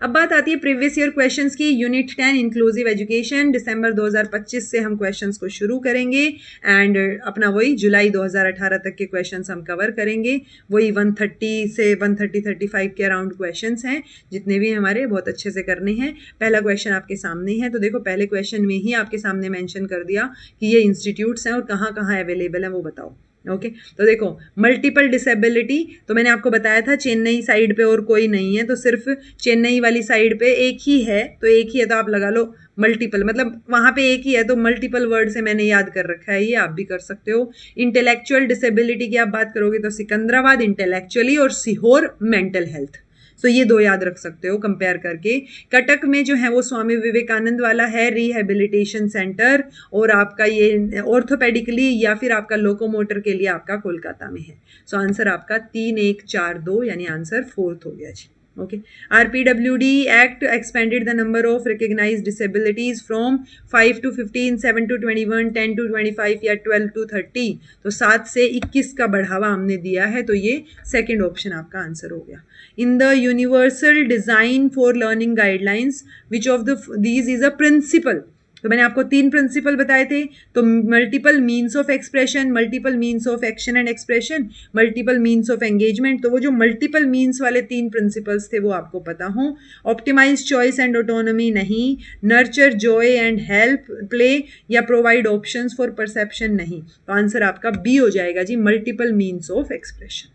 अब बात आती है प्रीवियस ईयर क्वेश्चंस की। यूनिट 10 इंक्लूसिव एजुकेशन, दिसंबर 2025 से हम क्वेश्चंस को शुरू करेंगे एंड अपना वही जुलाई 2018 तक के क्वेश्चंस हम कवर करेंगे। वही 130 से 135 के अराउंड क्वेश्चंस हैं, जितने भी हमारे बहुत अच्छे से करने हैं। पहला क्वेश्चन आपके सामने है, तो देखो पहले क्वेश्चन में ही आपके सामने मेंशन कर दिया कि ये इंस्टीट्यूट्स हैं और कहाँ कहाँ अवेलेबल हैं वो बताओ। ओके तो देखो मल्टीपल डिसेबिलिटी, तो मैंने आपको बताया था चेन्नई साइड पे और कोई नहीं है, तो सिर्फ चेन्नई वाली साइड पे एक ही है, तो एक ही है तो आप लगा लो मल्टीपल, मतलब वहां पे एक ही है तो मल्टीपल वर्ड से मैंने याद कर रखा है, ये आप भी कर सकते हो। इंटेलेक्चुअल डिसेबिलिटी की आप बात करोगे तो सिकंदराबाद इंटेलेक्चुअली और सीहोर मेंटल हेल्थ, सो ये दो याद रख सकते हो कंपेयर करके। कटक में जो है वो स्वामी विवेकानंद वाला है रिहेबिलिटेशन सेंटर, और आपका ये ऑर्थोपेडिकली या फिर आपका लोकोमोटर के लिए आपका कोलकाता में है। सो आंसर आपका 3 1 4 2 यानी आंसर 4th हो गया जी। Okay, RPWD act expanded the number of recognised disabilities from 5 to 15, 7 to 21, 10 to 25 या 12 to 30, तो 7 से 21 का बढ़ावा हमने दिया है, तो ये सेकंड ऑप्शन आपका आंसर हो गया। In the universal design for learning guidelines which of these is a principle, तो मैंने आपको 3 प्रिंसिपल बताए थे, तो multiple means of expression, multiple means of action and expression, multiple means of engagement, तो वो जो मल्टीपल मीन्स वाले 3 प्रिंसिपल्स थे वो आपको पता हो। ऑप्टिमाइज चॉइस एंड ऑटोनॉमी नहीं, nurture Joy and help play या प्रोवाइड ऑप्शंस फॉर परसेप्शन नहीं, तो आंसर आपका बी हो जाएगा जी, मल्टीपल मीन्स ऑफ एक्सप्रेशन।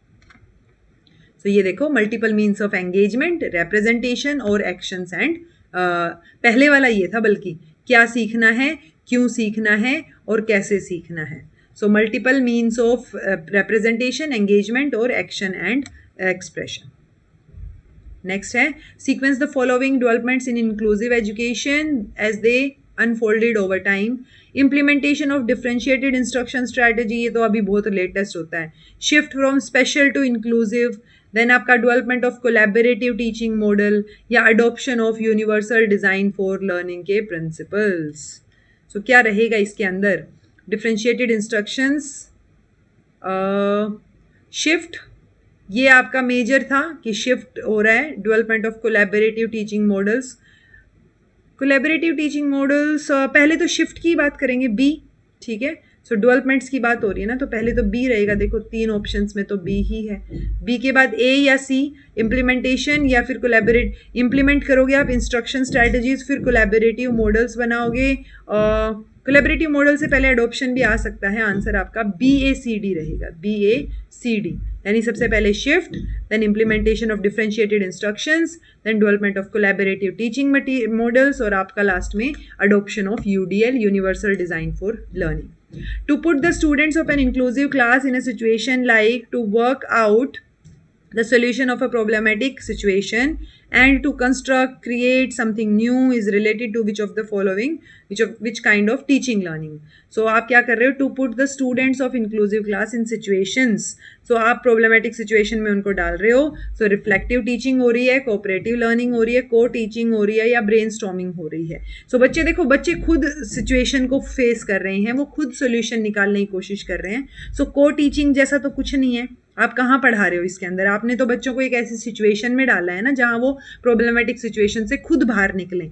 तो ये देखो multiple means of engagement, representation और एक्शंस एंड पहले वाला ये था, बल्कि क्या सीखना है, क्यों सीखना है और कैसे सीखना है। So multiple means of representation, engagement और एक्शन एंड एक्सप्रेशन। नेक्स्ट है sequence the following developments in inclusive education as they unfolded over time. Implementation of differentiated instruction strategy, ये तो अभी बहुत लेटेस्ट होता है। Shift from special to inclusive, then आपका development of collaborative teaching model या adoption of universal design for learning के principles. So क्या रहेगा इसके अंदर, डिफरेंशिएटेड इंस्ट्रक्शंस, शिफ्ट, ये आपका मेजर था कि शिफ्ट हो रहा है, development of collaborative teaching models. Collaborative teaching models पहले तो शिफ्ट की बात करेंगे, बी, ठीक है। सो डेवलपमेंट्स की बात हो रही है ना, तो पहले तो बी रहेगा, देखो 3 ऑप्शंस में तो बी ही है। बी के बाद ए या सी, इम्प्लीमेंटेशन या फिर कोलैबोरेट, इम्प्लीमेंट करोगे आप इंस्ट्रक्शन स्ट्रैटेजीज, फिर कोलैबोरेटिव मॉडल्स बनाओगे। कोलैबोरेटिव मॉडल से पहले अडॉप्शन भी आ सकता है, आंसर आपका BACD रहेगा, BACD, यानी सबसे पहले shift, then implementation of differentiated instructions, then development of collaborative teaching models, और आपका लास्ट में adoption of UDL, universal design for learning. To put the students of an inclusive class in a situation like to work out the solution of a problematic situation and to construct, create something new is related to which of the following, which kind of teaching learning. So आप क्या कर रहे हो, to put the students of inclusive class in situations, so आप problematic situation में उनको डाल रहे हो। so reflective teaching हो रही है, cooperative learning हो रही है, co-teaching हो रही है, या brainstorming हो रही है। so बच्चे देखो, बच्चे खुद situation को face कर रहे हैं, वो खुद solution निकालने की कोशिश कर रहे हैं। so co-teaching जैसा तो कुछ नहीं है, आप कहाँ पढ़ा रहे हो इसके अंदर, आपने तो बच्चों को एक ऐसी सिचुएशन में डाला है ना जहाँ वो प्रॉब्लमेटिक सिचुएशन से खुद बाहर निकलें,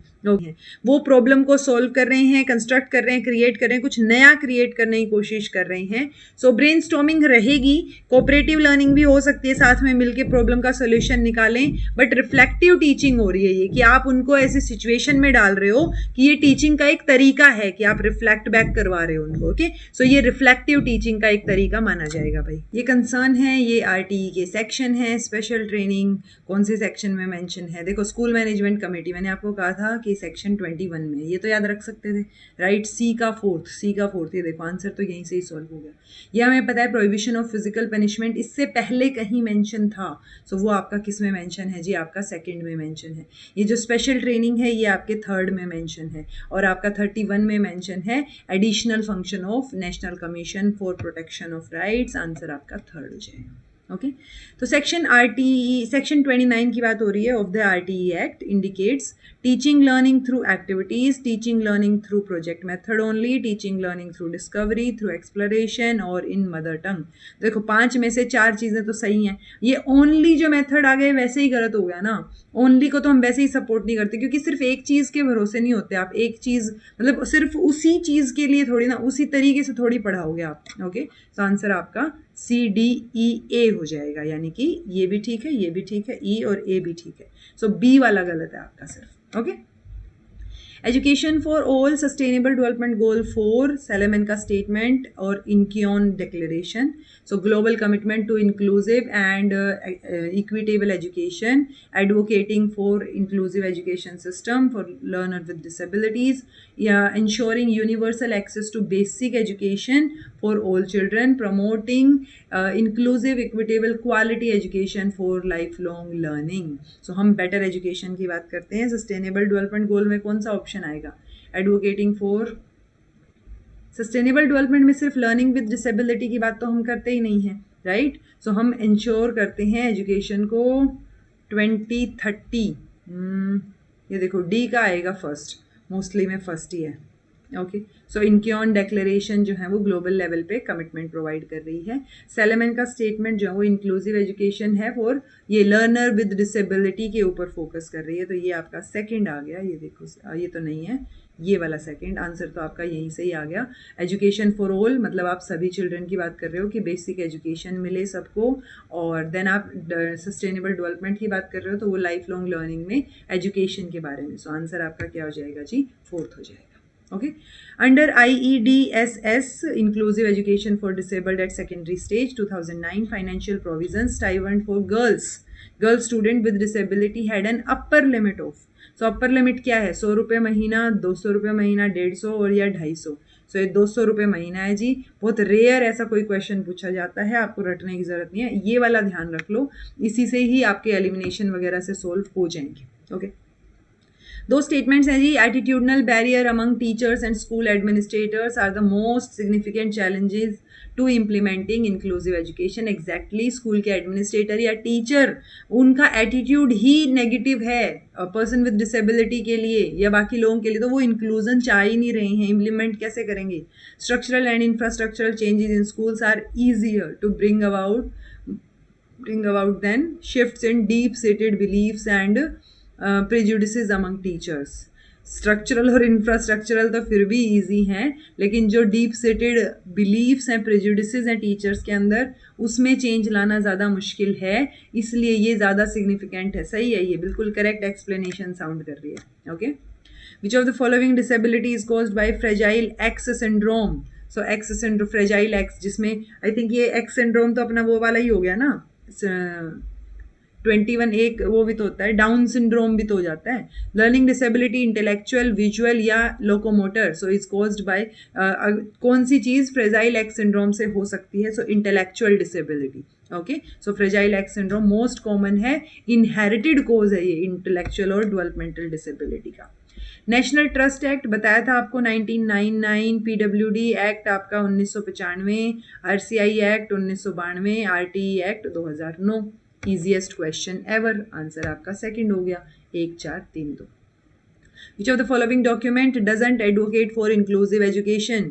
वो प्रॉब्लम को सॉल्व कर रहे हैं, कंस्ट्रक्ट कर रहे हैं, क्रिएट कर रहे हैं, कुछ नया क्रिएट करने की कोशिश कर रहे हैं। सो ब्रेनस्टॉर्मिंग रहेगी, कोऑपरेटिव लर्निंग भी हो सकती है, साथ में मिलकर प्रॉब्लम का सोल्यूशन निकालें, बट रिफ्लेक्टिव टीचिंग हो रही है ये, कि आप उनको ऐसी सिचुएशन में डाल रहे हो कि ये टीचिंग का एक तरीका है कि आप रिफ्लेक्ट बैक करवा रहे हो उनको। ओके, सो ये रिफ्लेक्टिव टीचिंग का एक तरीका माना जाएगा भाई। ये कंसर्न है, ये RTE के सेक्शन है। स्पेशल ट्रेनिंग कौन से सेक्शन में मेंशन है, देखो स्कूल मैनेजमेंट कमेटी, मैंने आपको कहा था कि सेक्शन 21 में, ये तो याद रख सकते थे, राइट। सी का फोर्थ, ये देखो आंसर तो यहीं से ही सॉल्व हो गया। यह हमें पता है प्रोहिबिशन ऑफ फिजिकल पनिशमेंट, इससे पहले कहीं मेंशन था, सो वो आपका किस में मेंशन है जी, आपका सेकंड में मेंशन है। ये जो स्पेशल ट्रेनिंग है ये आपके थर्ड में मेंशन है, और आपका 31 में मेंशन है additional function of national commission for protection of rights, answer आपका थर्ड हो जाएगा। ओके तो सेक्शन RTE सेक्शन 29 की बात हो रही है of the RTE act indicates teaching learning through activities, teaching learning through project method only, teaching learning through discovery, through exploration और इन मदर टंग। देखो 5 में से 4 चीज़ें तो सही हैं, ये ओनली जो मेथड आ गए वैसे ही गलत हो गया ना। ओनली को तो हम वैसे ही सपोर्ट नहीं करते क्योंकि सिर्फ एक चीज़ के भरोसे नहीं होते आप, एक चीज़ मतलब सिर्फ उसी चीज़ के लिए थोड़ी ना, उसी तरीके से थोड़ी पढ़ाओगे आप। ओके तो आंसर आपका CDEA हो जाएगा, यानी कि ये भी ठीक है, ये भी ठीक है, E और A भी ठीक है। सो B वाला गलत है आपका सिर्फ। Okay education for all sustainable development goal 4 Salamanca का स्टेटमेंट और Incheon declaration. So global commitment to inclusive and equitable education, advocating for inclusive education system for learner with disabilities, या ensuring universal access to basic education for all children, promoting inclusive equitable quality education for lifelong learning। so हम better education की बात करते हैं। sustainable development goal में कौन सा option आएगा? advocating for सस्टेनेबल डेवलपमेंट में सिर्फ लर्निंग विद डिसेबिलिटी की बात तो हम करते ही नहीं है, राइट। सो हम इंश्योर करते हैं एजुकेशन को 2030। ये देखो डी का आएगा फर्स्ट, मोस्टली में फर्स्ट ही है। ओके सो इनकियोन डेक्लेरेशन जो है वो ग्लोबल लेवल पे कमिटमेंट प्रोवाइड कर रही है। सेलेमन का स्टेटमेंट जो है वो इंक्लूसिव एजुकेशन है और ये लर्नर विद डिसेबिलिटी के ऊपर फोकस कर रही है। तो ये आपका सेकंड आ गया, ये देखो ये तो नहीं है, ये वाला सेकंड आंसर तो आपका यहीं से ही आ गया। एजुकेशन फॉर ऑल मतलब आप सभी चिल्ड्रन की बात कर रहे हो कि बेसिक एजुकेशन मिले सबको, और देन आप सस्टेनेबल डेवलपमेंट की बात कर रहे हो तो वो लाइफ लॉन्ग लर्निंग में एजुकेशन के बारे में। सो आंसर आपका क्या हो जाएगा जी? फोर्थ हो जाएगा। Okay under IEDSS inclusive education for disabled at secondary stage 2009 financial provisions stipend for girl student with disability had an upper limit of. So upper limit क्या है? 100 रुपये महीना, 200 रुपये महीना, 150 और या 250। सो ये 200 रुपये महीना है जी। बहुत रेयर ऐसा कोई क्वेश्चन पूछा जाता है, आपको रटने की जरूरत नहीं है, ये वाला ध्यान रख लो, इसी से ही आपके एलिमिनेशन वगैरह से सोल्व हो जाएंगे। ओके दो स्टेटमेंट्स हैं जी। Attitudinal barrier among teachers and school administrators are the most significant challenges to implementing inclusive education. Exactly school के एडमिनिस्ट्रेटर या टीचर, उनका एटीट्यूड ही नेगेटिव है पर्सन विद डिसेबिलिटी के लिए या बाकी लोगों के लिए, तो वो इंक्लूजन चाह ही नहीं रहे हैं, इम्प्लीमेंट कैसे करेंगे? Structural and infrastructural changes in schools are easier to bring about then shifts in deep-seated beliefs and prejudices among teachers। Structural और इंफ्रास्ट्रक्चरल तो फिर भी इजी हैं, लेकिन जो डीप सेटेड बिलीफ्स हैं, प्रेजुडिसेस हैं टीचर्स के अंदर, उसमें चेंज लाना ज़्यादा मुश्किल है, इसलिए ये ज़्यादा सिग्निफिकेंट है। सही है, ये बिल्कुल करेक्ट एक्सप्लेनेशन साउंड कर रही है। Okay which of the following disability is caused bye fragile X syndrome. So x syndrome, fragile x, जिसमें आई थिंक ये एक्स सिंड्रोम तो अपना वो वाला ही हो गया ना, 21 एक वो भी तो होता है, डाउन सिंड्रोम भी तो हो जाता है। लर्निंग डिसेबिलिटी इंटेलेक्चुअल, विजुअल या locomotor. So is caused by कौन सी चीज़ फ्रेजाइल एक्स सिंड्रोम से हो सकती है? So intellectual disability. Okay so fragile X syndrome most common है, इनहेरिटेड कोज है ये इंटेलेक्चुअल और डेवलपमेंटल डिसेबिलिटी का। नेशनल ट्रस्ट एक्ट बताया था आपको 1999, PWD एक्ट आपका 1995, RCI act 1992, RTE act 2009। Easiest question ever, answer आपका सेकंड हो गया। 1 4 3 2। Which of the following document doesn't advocate for inclusive education?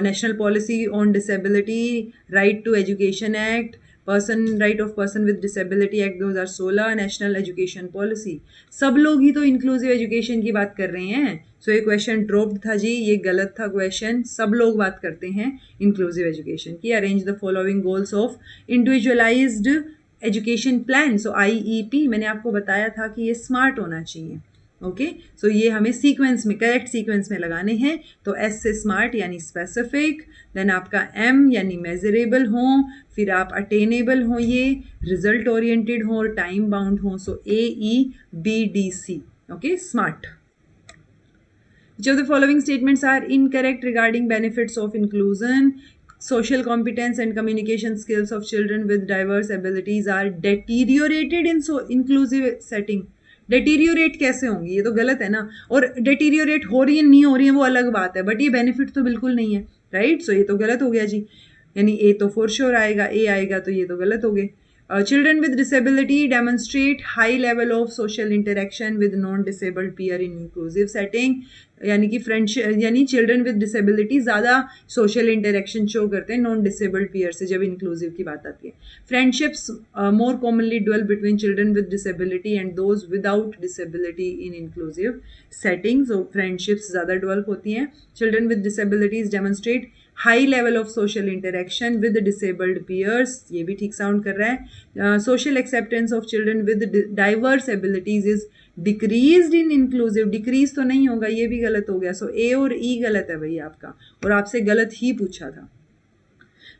National policy on disability, right to education act, right of person with disability act 2016, national education policy. सब लोग ही तो inclusive education की बात कर रहे हैं। सो ये क्वेश्चन ड्रॉप्ड था जी, ये गलत था क्वेश्चन। सब लोग बात करते हैं इंक्लूसिव एजुकेशन की। Arrange the following goals of individualised education plan. So IEP मैंने आपको बताया था कि ये स्मार्ट होना चाहिए। ओके सो ये हमें सीक्वेंस में, करेक्ट सीक्वेंस में लगाने हैं। तो S से स्मार्ट यानी स्पेसिफिक, देन आपका M यानी मेजरेबल हो, फिर आप अटेनेबल हो, ये रिजल्ट ओरिएंटेड हो और टाइम बाउंड हो। सो AEBDC। Okay smart. Which of the following statements are incorrect regarding benefits of inclusion? Social competence and communication skills of children with diverse abilities are deteriorated in inclusive setting। deteriorate कैसे होंगी? ये तो गलत है ना। और deteriorate हो रही है नहीं हो रही है वो अलग बात है, बट ये बेनिफिट तो बिल्कुल नहीं है, राइट। सो ये तो गलत हो गया जी। यानी ए तो फॉर श्योर आएगा, ए आएगा तो ये तो गलत हो गए। Children with disability demonstrate high level of social interaction with non-disabled peer in inclusive setting, यानी कि फ्रेंडशिप, यानी चिल्ड्रन विद डिसेबिलिटी ज़्यादा सोशल इंटरेक्शन शो करते हैं नॉन डिसेबल्ड पीयर से जब इंक्लूसिव की बात आती है। Friendships more commonly develop between children with disability and those without disability in inclusive settings. Friendships ज़्यादा डेवलप होती हैं। Children with disabilities demonstrate high level of social interaction with disabled peers, ये भी ठीक साउंड कर रहा है। Social acceptance of children with diverse abilities is decreased in inclusive, decrease तो नहीं होगा, ये भी गलत हो गया। सो ए और ई गलत है भाई आपका, और आपसे गलत ही पूछा था।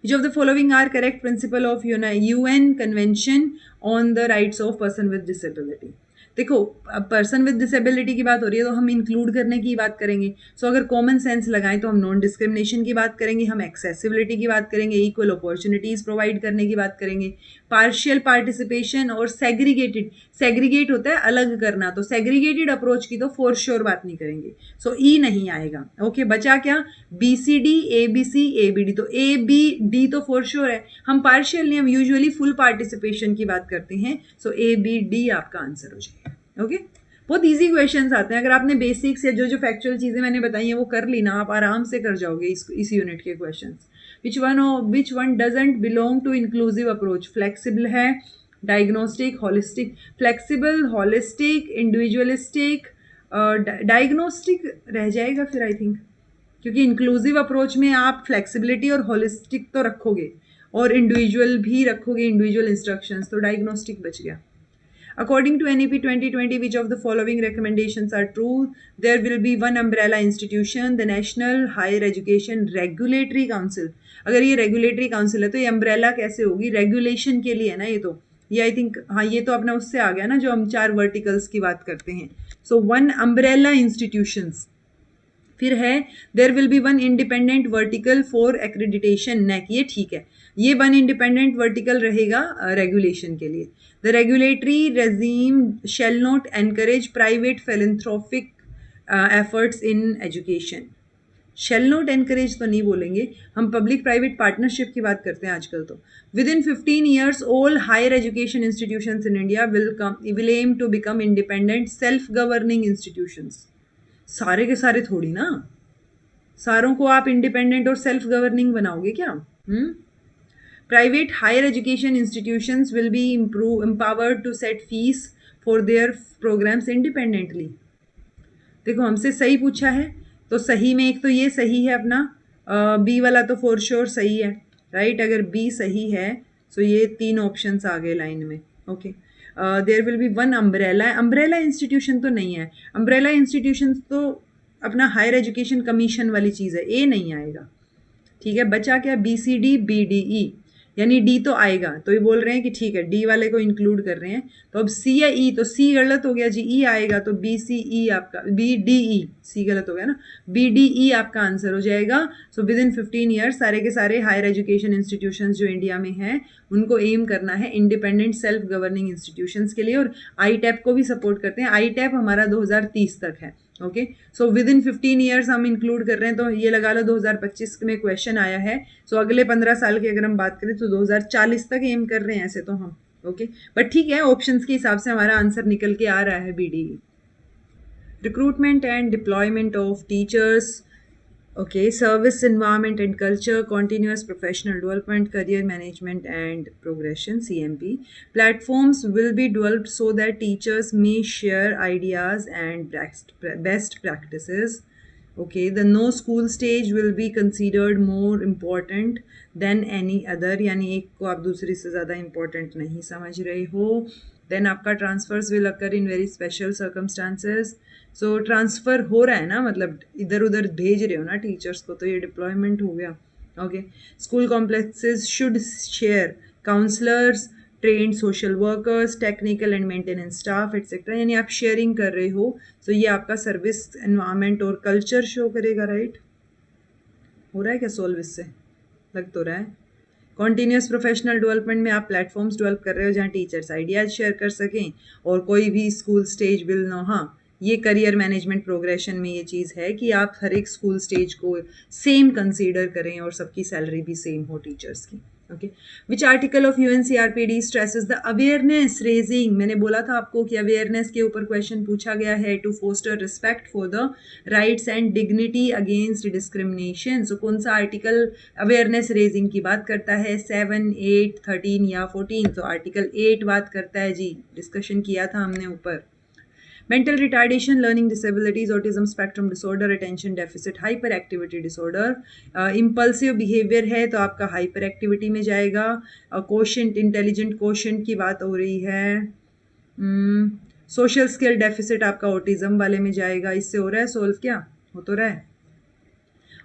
Which of the following are correct principle of UN Convention on the Rights of Person with Disability? देखो, पर्सन विद डिसेबिलिटी की बात हो रही है तो हम इंक्लूड करने की बात करेंगे। सो अगर कॉमन सेंस लगाएं तो हम नॉन डिस्क्रिमिनेशन की बात करेंगे, हम एक्सेसिबिलिटी की बात करेंगे, इक्वल अपॉर्चुनिटीज प्रोवाइड करने की बात करेंगे, पार्शियल पार्टिसिपेशन और सेग्रीगेटेड, सेग्रीगेट होता है अलग करना, तो सेग्रीगेटेड अप्रोच की तो फॉर श्योर बात नहीं करेंगे। सो ई नहीं आएगा। ओके, बचा क्या? B C D, A B C, A B D. तो ए बी डी तो फॉर श्योर है, हम पार्शियल नहीं, हम यूजुअली फुल पार्टिसिपेशन की बात करते हैं। सो ए बी डी आपका आंसर हो जाएगा। ओके, बहुत इजी क्वेश्चंस आते हैं। अगर आपने बेसिक्स या जो जो फैक्चुअल चीज़ें मैंने बताई हैं वो कर ली ना, आप आराम से कर जाओगे इस यूनिट के questions. Which one doesn't belong to inclusive approach? Flexible है, diagnostic, holistic. Flexible, holistic, individualistic, diagnostic रह जाएगा फिर आई थिंक, क्योंकि इंक्लूसिव अप्रोच में आप फ्लेक्सिबिलिटी और हॉलिस्टिक तो रखोगे और इंडिविजुअल भी रखोगे, इंडिविजुअल इंस्ट्रक्शंस, तो डायग्नोस्टिक बच गया। According to NEP 2020, which of the following recommendations are true? There will be one umbrella institution, the National Higher Education Regulatory Council. अगर ये रेगुलेटरी काउंसिल है तो ये अम्ब्रेला कैसे होगी? रेगुलेशन के लिए है ना ये तो, ये आई थिंक, हाँ ये तो अपना उससे आ गया ना जो हम 4 वर्टिकल्स की बात करते हैं। So one umbrella institutions. फिर है there will be one independent vertical for accreditation, NAAC, ये ठीक है, ये वन इंडिपेंडेंट वर्टिकल रहेगा रेगुलेशन के लिए। The regulatory regime shall not encourage private philanthropic efforts in education. Shall not encourage तो नहीं बोलेंगे, हम पब्लिक प्राइवेट पार्टनरशिप की बात करते हैं आजकल। तो within 15 years all higher education institutions in India will aim to become independent self governing institutions. सारे के सारे थोड़ी ना, सारों को आप इंडिपेंडेंट और सेल्फ गवर्निंग बनाओगे क्या? Private higher education institutions will be empowered to set fees for their programmes independently. देखो हमसे सही पूछा है तो सही में एक तो ये सही है अपना, बी वाला तो फॉर श्योर सही है, राइट? अगर बी सही है तो ये 3 ऑप्शंस आ गए लाइन में। Okay, there will be one umbrella, umbrella institution तो नहीं है, अम्ब्रेला इंस्टीट्यूशन तो अपना हायर एजुकेशन कमीशन वाली चीज़ है, ए नहीं आएगा। ठीक है, बचा क्या? B C D, B D E, यानी डी तो आएगा, तो ये बोल रहे हैं कि ठीक है डी वाले को इंक्लूड कर रहे हैं। तो अब सी या ई, तो सी गलत हो गया जी, ई आएगा, तो बी सी ई आपका, बी डी ई, सी गलत हो गया ना, बी डी ई आपका आंसर हो जाएगा। सो विद इन 15 years सारे के सारे हायर एजुकेशन इंस्टीट्यूशंस जो इंडिया में हैं उनको एम करना है इंडिपेंडेंट सेल्फ गवर्निंग इंस्टीट्यूशंस के लिए, और आई टैप को भी सपोर्ट करते हैं। आई टैप हमारा 2030 तक है। Okay, so with in 15 years हम इंक्लूड कर रहे हैं, तो ये लगा लो 2025 में क्वेश्चन आया है। सो अगले 15 साल की अगर हम बात करें तो 2040 तक एम कर रहे हैं ऐसे तो हम। ओके, बट ठीक है, ऑप्शंस के हिसाब से हमारा आंसर निकल के आ रहा है B D. Recruitment and deployment of teachers, okay, service environment and culture, continuous professional development, career management and progression, CMP. Platforms will be developed so that teachers may share ideas and best practices. Okay, the no school stage will be considered more important than any other, यानी एक को आप दूसरी से ज़्यादा important नहीं समझ रहे हो। Then आपका transfers will occur in very special circumstances. So transfer हो रहा है ना, मतलब इधर उधर भेज रहे हो ना टीचर्स को, तो ये डिप्लॉयमेंट हो गया। Okay, school complexes should share counsellors, trained social workers, technical and maintenance staff etcetera, यानी आप शेयरिंग कर रहे हो, तो ये आपका सर्विस एनवायरनमेंट और कल्चर शो करेगा, राइट? हो रहा है क्या सॉल्व इससे? लग तो रहा है। कॉन्टीन्यूस प्रोफेशनल डेवलपमेंट में आप प्लेटफॉर्म्स डेवलप कर रहे हो जहाँ टीचर्स आइडियाज शेयर कर सकें और कोई भी स्कूल स्टेज विल नो, हाँ ये करियर मैनेजमेंट प्रोग्रेशन में ये चीज़ है कि आप हर एक स्कूल स्टेज को सेम कंसीडर करें और सबकी सैलरी भी सेम हो टीचर्स की। Okay, which article of UNCRPD stresses the awareness raising, मैंने बोला था आपको कि अवेयरनेस के ऊपर क्वेश्चन पूछा गया है, to foster respect for the rights and dignity against discrimination. So कौन सा आर्टिकल अवेयरनेस रेजिंग की बात करता है, 7, 8, 13 या 14? तो आर्टिकल 8 बात करता है जी, डिस्कशन किया था हमने ऊपर। Mental retardation, learning disabilities, autism spectrum disorder, attention deficit hyper activity disorder, impulsive behaviour है तो आपका हाइपर एक्टिविटी में जाएगा। कोशेंट, इंटेलिजेंट कोशेंट की बात हो रही है। सोशल स्किल डेफिसिट आपका ऑटिज्म वाले में जाएगा। इससे हो रहा है सोल्व, क्या हो तो रहा है।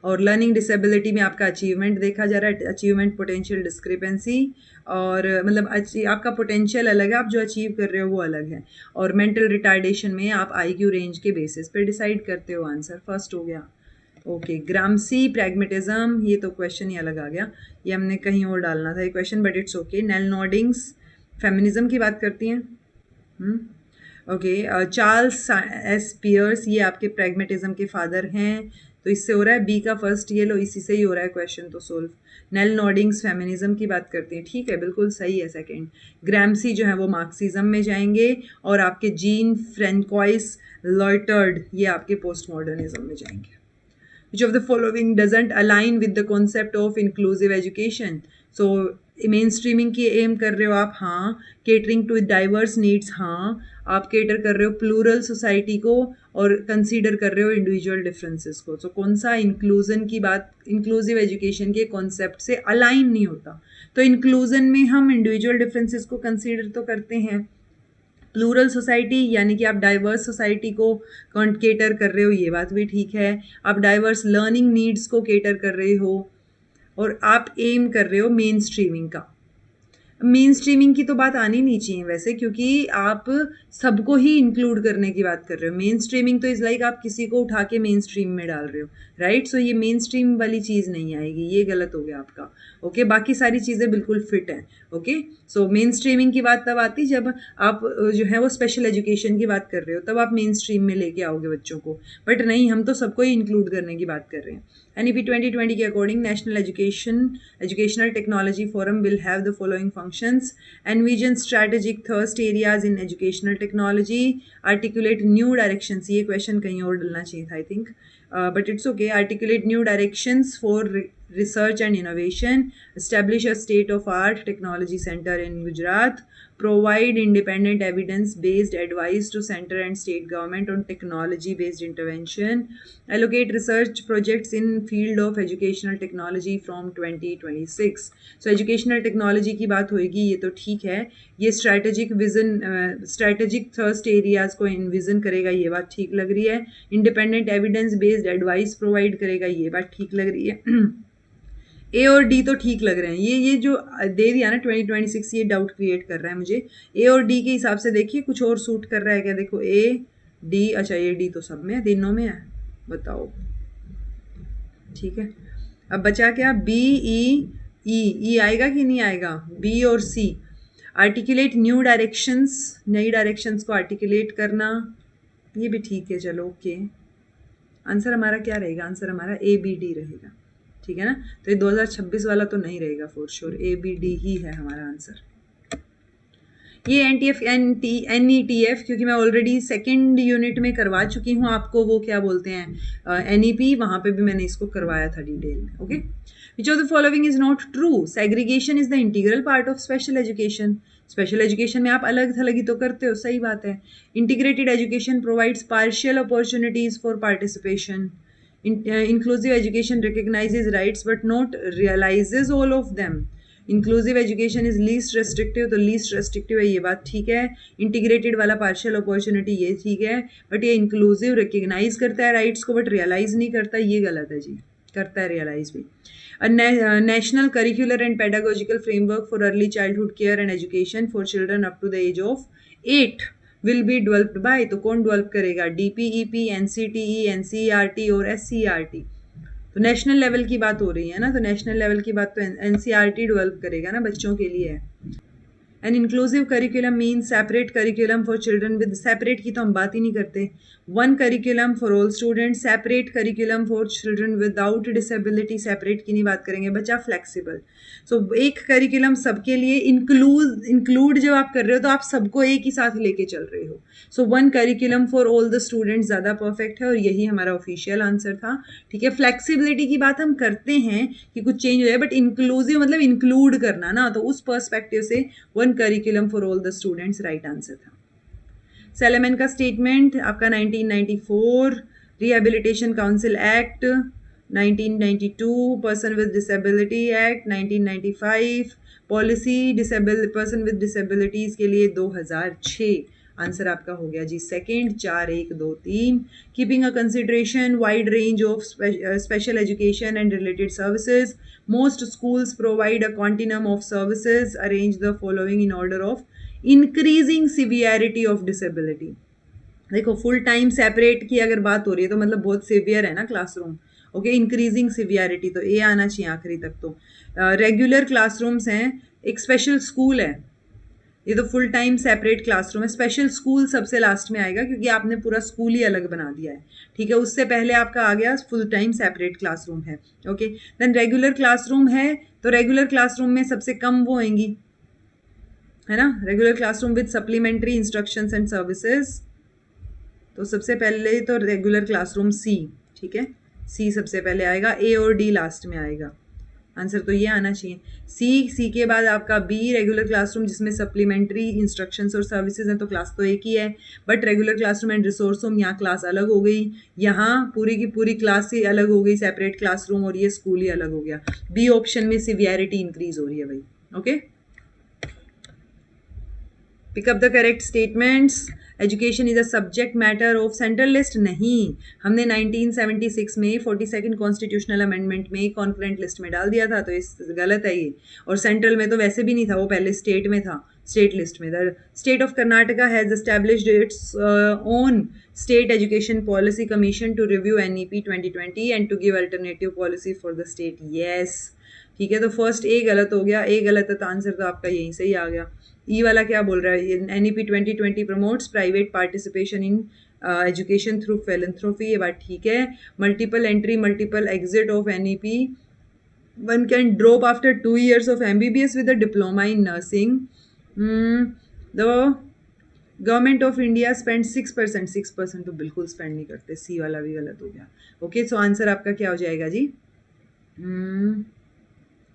और लर्निंग डिसेबिलिटी में आपका अचीवमेंट देखा जा रहा है, अचीवमेंट पोटेंशियल डिस्क्रिपेंसी, और मतलब आपका पोटेंशियल अलग है, आप जो अचीव कर रहे हो वो अलग है। और मेंटल रिटार्डेशन में आप आईक्यू रेंज के बेसिस पे डिसाइड करते हो। आंसर फर्स्ट हो गया। ओके, ग्रामसी, प्रैग्मेटिज्म, ये तो क्वेश्चन ही अलग आ गया, ये हमने कहीं और डालना था ये question, but it's okay. Nel Noddings, feminism की बात करती हैं। ओके, चार्ल्स एस पियर्स, ये आपके प्रैग्मेटिज्म के फादर हैं, तो इससे हो रहा है बी का फर्स्ट, ये लो इसी से ही हो रहा है क्वेश्चन तो सोल्व। नेल नॉर्डिंग्स फेमिनिज्म की बात करती हैं, ठीक है, बिल्कुल सही है सेकंड। ग्रामसी जो है वो मार्क्सिज्म में जाएंगे, और आपके जीन फ्रेंकोइस लॉयटर्ड ये आपके पोस्ट मॉडर्निज्म में जाएंगे। Which of the following doesn't align with the concept of inclusive education? So main streaming की एम कर रहे हो आप, हाँ। केटरिंग टू डाइवर्स नीड्स, हाँ। आप केटर कर रहे हो प्लूरल सोसाइटी को और कंसीडर कर रहे हो इंडिविजुअल डिफरेंसेस को। सो कौन सा इंक्लूजन की बात, इंक्लूसिव एजुकेशन के कॉन्सेप्ट से अलाइन नहीं होता। तो इंक्लूजन में हम इंडिविजुअल डिफरेंसेस को कंसीडर तो करते हैं। प्लूरल सोसाइटी यानी कि आप डाइवर्स सोसाइटी को केटर कर रहे हो, ये बात भी ठीक है। आप डाइवर्स लर्निंग नीड्स को केटर कर रहे हो, और आप एम कर रहे हो मेन स्ट्रीमिंग का। मेन स्ट्रीमिंग की तो बात आनी नहीं चाहिए वैसे, क्योंकि आप सबको ही इंक्लूड करने की बात कर रहे हो। मेन स्ट्रीमिंग तो इज लाइक आप किसी को उठा के मेन स्ट्रीम में डाल रहे हो, राइट। सो ये मेन स्ट्रीम वाली चीज़ नहीं आएगी, ये गलत हो गया आपका। ओके, बाकी सारी चीज़ें बिल्कुल फिट हैं। ओके, सो मेन स्ट्रीमिंग की बात तब आती जब आप जो है वो स्पेशल एजुकेशन की बात कर रहे हो, तब आप मेन स्ट्रीम में लेके आओगे बच्चों को, बट नहीं, हम तो सबको ही इंक्लूड करने की बात कर रहे हैं। NEP 2020 के according national educational technology forum will have the following functions: envision strategic thrust areas in educational technology, articulate new directions, ये क्वेश्चन कहीं और डलना चाहिए था I think, but it's okay. Articulate new directions for research and innovation. Establish a state-of-art technology center in Gujarat. Provide independent evidence-based advice to center and state government on technology-based intervention. Allocate research projects in field of educational technology from 2026. So educational technology की बात होगी, ये तो ठीक है। ये strategic vision, strategic thrust areas को envision करेगा, ये बात ठीक लग रही है। Independent evidence based advice provide करेगा, ये बात ठीक लग रही है। ए और डी तो ठीक लग रहे हैं। ये जो दे दिया ना 2026, ये डाउट क्रिएट कर रहा है मुझे। ए और डी के हिसाब से देखिए कुछ और सूट कर रहा है क्या? देखो ए डी, अच्छा ए डी तो सब में है, तीनों में है, बताओ। ठीक है, अब बचा क्या? बी ई आएगा कि नहीं आएगा? बी और सी। आर्टिकुलेट न्यू डायरेक्शंस, नई डायरेक्शंस को आर्टिकुलेट करना, ये भी ठीक है, चलो ओके। आंसर हमारा क्या रहेगा? आंसर हमारा ए बी डी रहेगा, ठीक है ना। तो ये 2026 वाला तो नहीं रहेगा for sure, A B D ही है हमारा आंसर। ये NETF क्योंकि मैं ऑलरेडी सेकेंड यूनिट में करवा चुकी हूँ आपको, वो क्या बोलते हैं NEP, वहाँ पे भी मैंने इसको करवाया था डिटेल में। Okay, which of the following is not true? Segregation is the integral part of special education. Special education में आप अलग थलग ही तो करते हो, सही बात है। Integrated education provides partial opportunities for participation. Inclusive education recognises rights but not realises all of them. Inclusive education is least restrictive, तो लीस्ट रेस्ट्रिक्टिव है, ये बात ठीक है। इंटीग्रेटेड वाला पार्शियल अपॉर्चुनिटी, ये ठीक है, बट ये इंक्लूसिव रिकग्नाइज करता है राइट्स को बट रियलाइज नहीं करता, ये गलत है जी। करता है रियलाइज भी। National curricular and pedagogical framework for early childhood care and education for children up to the age of 8 will be developed by, तो कौन डेवलप करेगा? DPEP, NCTE, NCERT और SCERT। तो नेशनल लेवल की बात हो रही है ना, तो नेशनल लेवल की बात तो NCERT डेवलप करेगा ना, बच्चों के लिए है। An inclusive curriculum mean separate curriculum for children with, separate की तो हम बात ही नहीं करते, one curriculum for all student, separate curriculum for children without disability, separate की नहीं बात करेंगे बच्चा, फ्लेक्सिबल। सो एक करिकुलम सबके लिए, इंक्लूड जब आप कर रहे हो तो आप सबको एक ही साथ लेके चल रहे हो। So one curriculum for all the students ज़्यादा परफेक्ट है और यही हमारा ऑफिशियल आंसर था। ठीक है, फ्लेक्सिबिलिटी की बात हम करते हैं कि कुछ चेंज हो जाए, बट इंक्लूसिव मतलब इंक्लूड करना ना, तो उस पर्सपेक्टिव से one curriculum for all the students right answer था। सेलेमन का स्टेटमेंट आपका 1994, rehabilitation council act 1992, person with disability act 1995, policy person with disabilities के लिए 2006। आंसर आपका हो गया जी second, 4 1 2 3। Keeping a consideration wide range of special education and related services, most schools provide a continuum of services, arrange the following in order of increasing severity of disability. देखो full time separate की अगर बात हो रही है तो मतलब बहुत सिवियर है ना क्लासरूम। ओके, इंक्रीजिंग सिवियरिटी तो ए आना चाहिए आखिरी तक। तो रेगुलर क्लासरूम्स हैं, एक स्पेशल स्कूल है, ये तो फुल टाइम सेपरेट क्लासरूम है। स्पेशल स्कूल सबसे लास्ट में आएगा क्योंकि आपने पूरा स्कूल ही अलग बना दिया है। ठीक है, उससे पहले आपका आ गया फुल टाइम सेपरेट क्लासरूम है। ओके, देन रेगुलर क्लासरूम है, तो रेगुलर क्लासरूम में सबसे कम वो होंगी, है ना, regular classroom with supplementary instructions and services. तो सबसे पहले तो रेगुलर क्लासरूम सी, ठीक है, सी सबसे पहले आएगा, ए और डी लास्ट में आएगा। आंसर तो ये आना चाहिए सी के बाद आपका बी रेगुलर क्लासरूम जिसमें सप्लीमेंट्री इंस्ट्रक्शंस और सर्विसेज हैं, तो क्लास तो एक ही है, but regular classroom and resource room, यहाँ क्लास अलग हो गई, यहाँ पूरी की पूरी क्लास ही अलग हो गई, सेपरेट क्लासरूम, और ये स्कूल ही अलग हो गया। बी ऑप्शन में सिवियरिटी इंक्रीज हो रही है भाई। Okay, pick up the correct statements. Education is a subject matter of central list, नहीं, हमने 1976 में 42nd कॉन्स्टिट्यूशनल अमेंडमेंट में कॉन्करेंट लिस्ट में डाल दिया था, तो इस गलत है ये। और सेंट्रल में तो वैसे भी नहीं था, वो पहले स्टेट में था, स्टेट लिस्ट में। The state of Karnataka has established its own state education policy commission to review NEP 2020 and to give alternative policy for the state. Yes, ठीक है, तो फर्स्ट ए गलत हो गया, ए गलत है तो आंसर तो आपका यहीं से ही आ गया। ई वाला क्या बोल रहा है, NEP 2020 promotes private participation in education through philanthropy, ये बात ठीक है। Multiple entry multiple exit of NEP, one can drop after 2 years of MBBS with a diploma in nursing. The government of India spend 6%, 6% तो बिल्कुल spend नहीं करते, सी वाला भी गलत हो गया। ओके, सो आंसर आपका क्या हो जाएगा जी,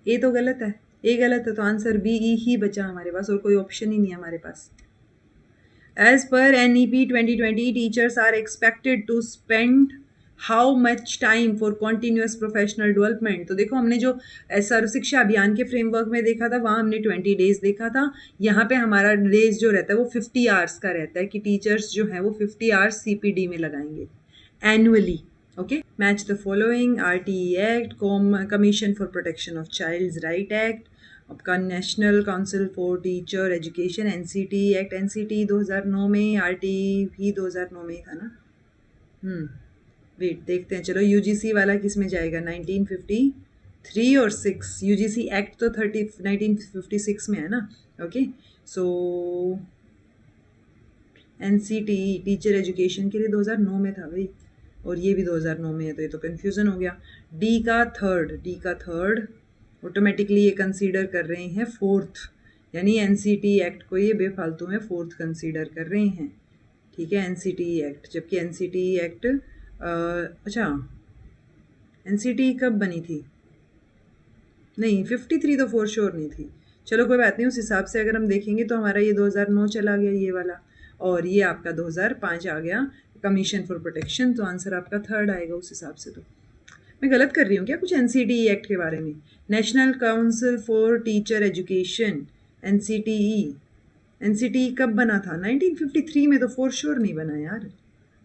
ए तो गलत है, ए गलत है तो आंसर बी ई ही बचा हमारे पास, और कोई ऑप्शन ही नहीं है हमारे पास। As per NEP 2020 teachers are expected to spend how much time for continuous professional development. तो देखो हमने जो सर्व शिक्षा अभियान के फ्रेमवर्क में देखा था, वहाँ हमने 20 days देखा था। यहाँ पे हमारा डेज जो रहता है वो 50 hours का रहता है, कि टीचर्स जो हैं वो 50 hours CPD में लगाएंगे annually. Okay, match the following, RTE act, commission for protection of child's right act, आपका national council for teacher education NCT act, NCT 2009 में, RTE भी 2009 में था ना। वेट देखते हैं, चलो UGC वाला किस में जाएगा, 1953 और 6, UGC एक्ट तो 1956 में है ना। ओके, सो NCT टीचर एजुकेशन के लिए 2009 में था भाई, और ये भी 2009 में है, तो ये तो कन्फ्यूज़न हो गया। डी का थर्ड ऑटोमेटिकली ये कंसीडर कर रहे हैं फोर्थ, यानी NCT एक्ट को ये बेफालतू में फोर्थ कंसीडर कर रहे हैं। ठीक है, NCT एक्ट, जबकि NCT एक्ट अच्छा NCT कब बनी थी, नहीं 53 तो फॉर श्योर नहीं थी। चलो कोई बात नहीं, उस हिसाब से अगर हम देखेंगे तो हमारा ये 2009 चला गया ये वाला, और ये आपका 2005 आ गया कमीशन फॉर प्रोटेक्शन, तो आंसर आपका थर्ड आएगा उस हिसाब से। तो मैं गलत कर रही हूँ क्या कुछ NCT एक्ट के बारे में? National council for teacher education NCTE कब बना था, 1953 में तो फॉर श्योर नहीं बना यार,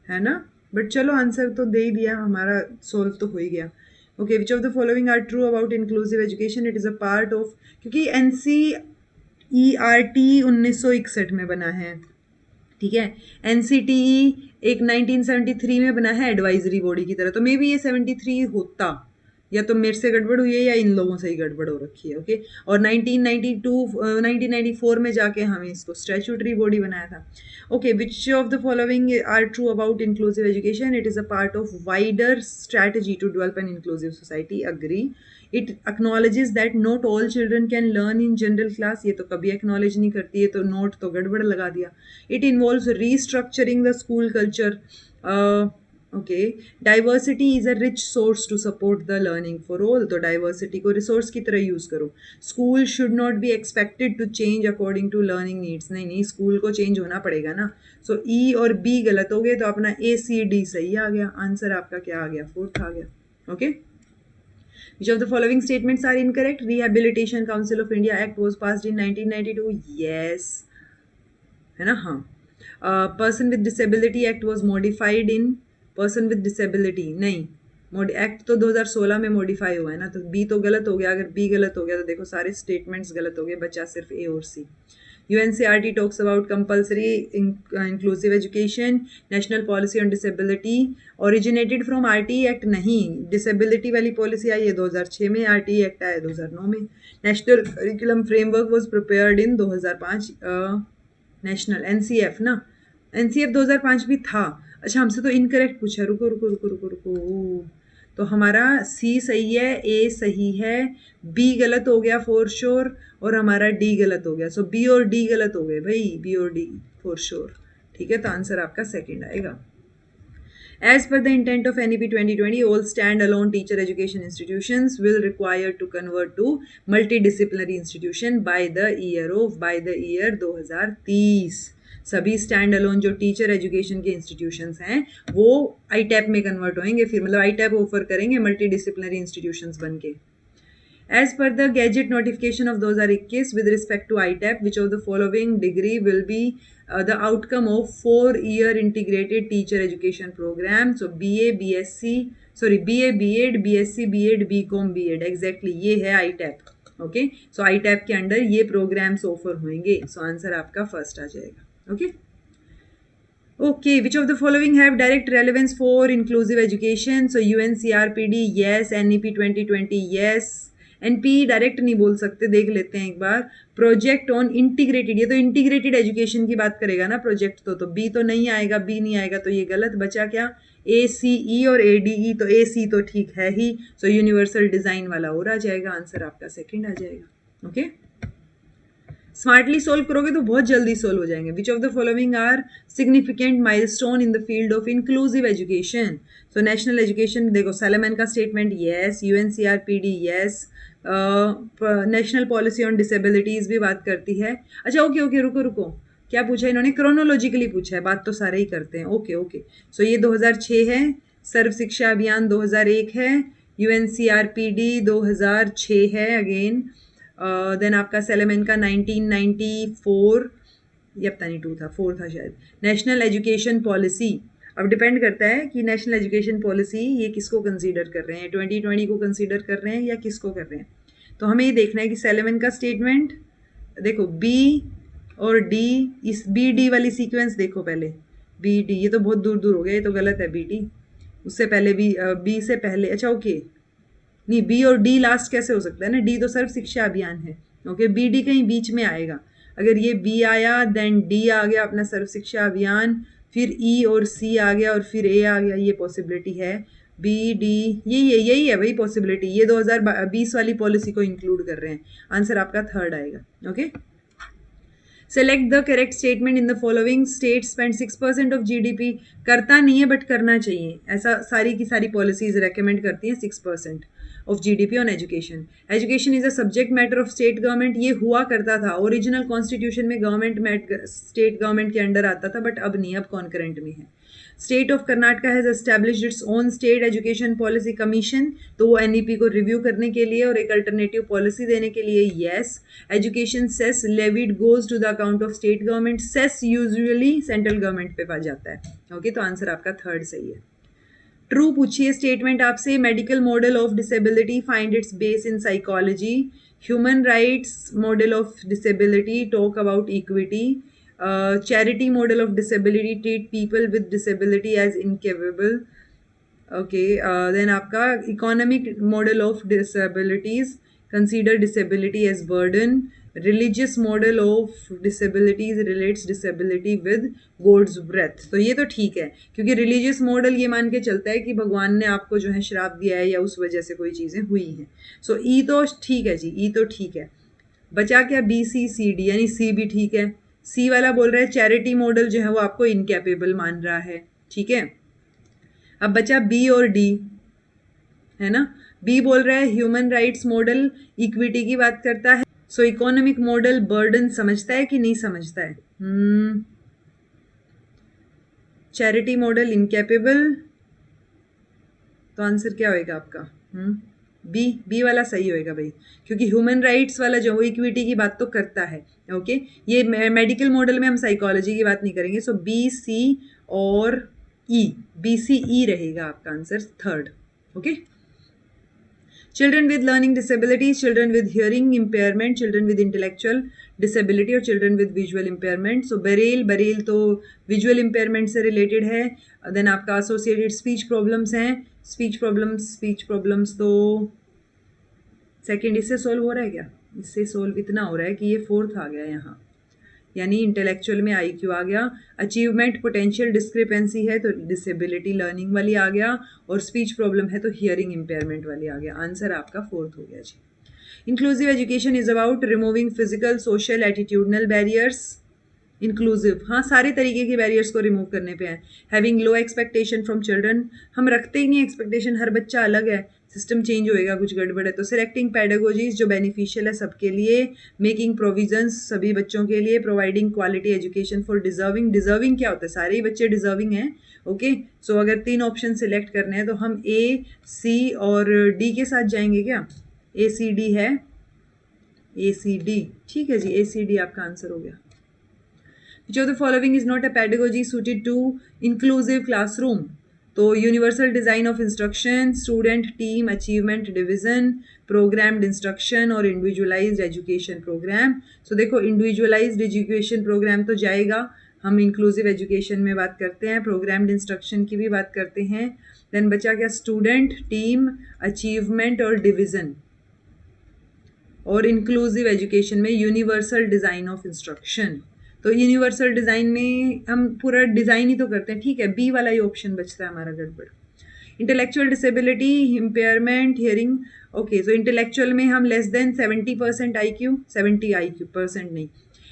है ना, बट चलो आंसर तो दे ही दिया, हमारा सोल्व तो हो ही गया। Okay, which of the following are true about inclusive education, it is a part of, क्योंकि NCERT 1961 में बना है, ठीक है, NCTE एक 1973 में बना है एडवाइजरी बॉडी की तरह, तो मे बी ये 73 होता, या तो मेरे से गड़बड़ हुई है या इन लोगों से ही गड़बड़ हो रखी है, ओके। और 1994 में जाके हमें इसको स्टैट्यूटरी बॉडी बनाया था, okay. Which of the following are true about inclusive education? It is a part of wider strategy to develop an inclusive society, agree. It acknowledges that not all children can learn in general class, ये तो कभी acknowledge नहीं करती है, तो note तो गड़बड़ लगा दिया। It involves restructuring the school culture, okay. Diversity is a rich source to support the learning for all, तो डाइवर्सिटी को रिसोर्स की तरह यूज करो। School should not be expected to change according to learning needs, नहीं नहीं, school को change होना पड़ेगा ना। सो ई और बी गलत हो गए, तो अपना ए सी डी सही आ गया, आंसर आपका क्या आ गया? फोर्थ आ गया, okay. Which of the following statements are incorrect? Rehabilitation Council of India Act was passed in 1992. Yes, है ना, हाँ। Person with disability act was modified in, person with disability नहीं, एक्ट तो 2016 में मॉडिफाई हुआ है ना, तो बी तो गलत हो गया। अगर बी गलत हो गया तो देखो सारे स्टेटमेंट्स गलत हो गए, बचा सिर्फ ए और सी। UNCRT talks about compulsory inclusive education, national policy on disability, originated from RTE Act, नहीं, disability वाली पॉलिसी आई है 2006 में, RTE Act आया 2009 में। National curriculum framework was prepared in 2005, national NCF ना, NCF 2005 भी था। अच्छा, हमसे तो इनकरेक्ट पूछा, रुको रुको रुको रुको रुको, तो हमारा सी सही है, ए सही है, बी गलत हो गया फॉर श्योर, और हमारा डी गलत हो गया। सो बी और डी गलत हो गए भाई, बी और डी फॉर श्योर, ठीक है। तो आंसर आपका सेकंड आएगा। As per the intent of NEP 2020, all stand-alone teacher education institutions will require to convert to multidisciplinary institution by the year 2030। सभी स्टैंड अलोन जो टीचर एजुकेशन के institutions हैं वो आईटैप में कन्वर्ट होंगे, फिर मतलब आईटैप ऑफर करेंगे मल्टी डिसिप्लिनरी इंस्टीट्यूशंस बन के। As per the Gazette notification of 2021 with respect to ITAP, which of the following degree will be the outcome of 4-year integrated teacher education program? So BA, BSc, sorry, BA, BEd, BSc, BEd, BCom, BEd, exactly ये है ITAP, okay? So ITAP के under ये programs offer होंगे, so answer आपका first आ जाएगा, okay? Okay, which of the following have direct relevance for inclusive education? So UNCRPD, yes. NEP 2020, yes. NP direct नहीं बोल सकते, देख लेते हैं एक बार। प्रोजेक्ट ऑन इंटीग्रेटेड, ये तो इंटीग्रेटेड एजुकेशन की बात करेगा ना प्रोजेक्ट, तो बी तो नहीं आएगा, बी नहीं आएगा, तो ये गलत बचा क्या? ए सी ई और ए डी ई, तो ए सी तो ठीक है ही, सो यूनिवर्सल डिजाइन वाला और आ जाएगा, आंसर आपका सेकंड आ जाएगा, ओके। स्मार्टली सोल्व करोगे तो बहुत जल्दी सोल्व हो जाएंगे। Which of the following are significant milestone in the field of inclusive education? So national education, देखो सैलमन का statement yes, UNCRPD yes, national policy on disabilities भी बात करती है। अच्छा ओके ओके, रुको रुको, क्या पूछा इन्होंने? क्रोनोलॉजिकली पूछा है, बात तो सारे ही करते हैं, ओके ओके। सो ये 2006 है, सर्व शिक्षा अभियान 2001 है, यूएनसीआरपीडी 2006 है अगेन, देन आपका सेलेमन का 1994 या पता नहीं 2 था 4 था शायद। नेशनल एजुकेशन पॉलिसी, अब डिपेंड करता है कि नेशनल एजुकेशन पॉलिसी ये किसको कंसीडर कर रहे हैं, 2020 को कंसीडर कर रहे हैं या किसको कर रहे हैं। तो हमें ये देखना है कि सेलेमन का स्टेटमेंट, देखो बी और डी, इस बी डी वाली सीक्वेंस देखो पहले, बी डी, ये तो बहुत दूर दूर हो गया, ये तो गलत है, बी डी उससे पहले, बी से पहले, अच्छा ओके, नहीं बी और डी लास्ट कैसे हो सकता है ना, डी तो सर्व शिक्षा अभियान है, ओके। बी डी कहीं बीच में आएगा, अगर ये बी आया देन डी आ गया अपना सर्व शिक्षा अभियान, फिर ई और सी आ गया और फिर ए आ गया, ये पॉसिबिलिटी है। बी डी यही है भाई पॉसिबिलिटी, ये 2020 वाली पॉलिसी को इंक्लूड कर रहे हैं, आंसर आपका थर्ड आएगा, okay. Select the correct statement in the following, state spend 6% of GDP, करता नहीं है बट करना चाहिए, ऐसा सारी की सारी पॉलिसीज रेकमेंड करती हैं 6% of GDP on education. Education is a subject matter of state government, ये हुआ करता था ओरिजिनल कॉन्स्टिट्यूशन में, गवर्नमेंट स्टेट गवर्नमेंट के अंडर आता था, बट अब नहीं, अब कॉन्करेंट में है। State of Karnataka has established its own state education policy commission, तो वो एनईपी को रिव्यू करने के लिए और एक अल्टरनेटिव पॉलिसी देने के लिए, yes. Education cess levied goes to the account of state government, cess usually central government पे पा जाता है, ओके। तो आंसर आपका थर्ड सही है। ट्रू पूछिए स्टेटमेंट आपसे, medical model of disability find its base in psychology, human rights model of disability talk about equity, charity model of disability treat people with disability as incapable, okay, then आपका economic model of disabilities, consider disability as burden, religious model of disabilities relates disability with god's breath. तो ये तो ठीक है, क्योंकि religious model ये मान के चलता है कि भगवान ने आपको जो है श्राप दिया है या उस वजह से कोई चीज़ें हुई हैं। सो ई तो ठीक है जी, ई तो ठीक है। बचा क्या बी सी सी डी, यानी सी भी ठीक है। सी वाला बोल रहा है चैरिटी मॉडल जो है वो आपको इनकैपेबल मान रहा है, ठीक है। अब बचा बी और डी, है ना। बी बोल रहा है ह्यूमन राइट्स मॉडल इक्विटी की बात करता है। सो इकोनॉमिक मॉडल बर्डन समझता है कि नहीं समझता है? चैरिटी मॉडल इनकैपेबल, तो आंसर क्या होएगा आपका? बी, बी वाला सही होएगा भाई, क्योंकि ह्यूमन राइट्स वाला जो वो इक्विटी की बात तो करता है। ओके, ये मेडिकल मॉडल में हम साइकोलॉजी की बात नहीं करेंगे। सो बी सी और ई, बी सी ई रहेगा आपका answer third. Okay, children with learning disabilities, children with hearing impairment, children with intellectual disability और चिल्ड्रन विद विजुअल इम्पेयरमेंट। सो बरेल, बरेल तो विजुअल इम्पेयरमेंट से रिलेटेड है। देन आपका एसोसिएटेड स्पीच प्रॉब्लम्स हैं। स्पीच प्रॉब्लम्स तो सेकंड इससे सोल्व हो रहा है क्या? इससे सोल्व इतना हो रहा है कि ये फोर्थ आ गया यहाँ, यानी इंटेलेक्चुअल में IQ आ गया। अचीवमेंट पोटेंशियल डिस्क्रिपेंसी है तो डिसेबिलिटी लर्निंग वाली आ गया, और स्पीच प्रॉब्लम है तो हियरिंग इम्पेयरमेंट वाली आ गया। आंसर आपका फोर्थ हो गया जी। Inclusive education is about removing physical social attitudinal barriers. Inclusive, हाँ, सारे तरीके के बैरियर्स को रिमूव करने पे है। Having low expectation from children, हम रखते ही नहीं एक्सपेक्टेशन, हर बच्चा अलग है, सिस्टम चेंज होएगा, कुछ गड़बड़ है तो। सिलेक्टिंग पेडागोजीज जो बेनिफिशियल है सबके लिए। मेकिंग प्रोविजंस सभी बच्चों के लिए। Providing quality education for deserving, deserving क्या होता है? सारे ही बच्चे डिजर्विंग हैं। ओके, सो अगर 3 ऑप्शन सिलेक्ट करने हैं तो हम ए, सी और डी के साथ जाएंगे क्या? ए सी डी है, ए सी डी, ठीक है जी, ए सी डी आपका आंसर हो गया। Which of the following is not a pedagogy suited to inclusive classroom? तो universal design of instruction, student team achievement division, programmed instruction और इंडिविजुअलाइज्ड एजुकेशन प्रोग्राम। सो देखो, individualised education programme तो जाएगा, हम inclusive education में बात करते हैं, प्रोग्राम्ड इंस्ट्रक्शन की भी बात करते हैं। देन बचा क्या? स्टूडेंट टीम अचीवमेंट और डिवीजन, और इंक्लूसिव एजुकेशन में यूनिवर्सल डिज़ाइन ऑफ इंस्ट्रक्शन। तो यूनिवर्सल डिज़ाइन में हम पूरा डिज़ाइन ही तो करते हैं, ठीक है। बी वाला ही ऑप्शन बचता है हमारा गड़बड़। Intellectual disability, impairment, hearing. Okay, so intellectual में हम less than 70% IQ, 70 IQ percent नहीं।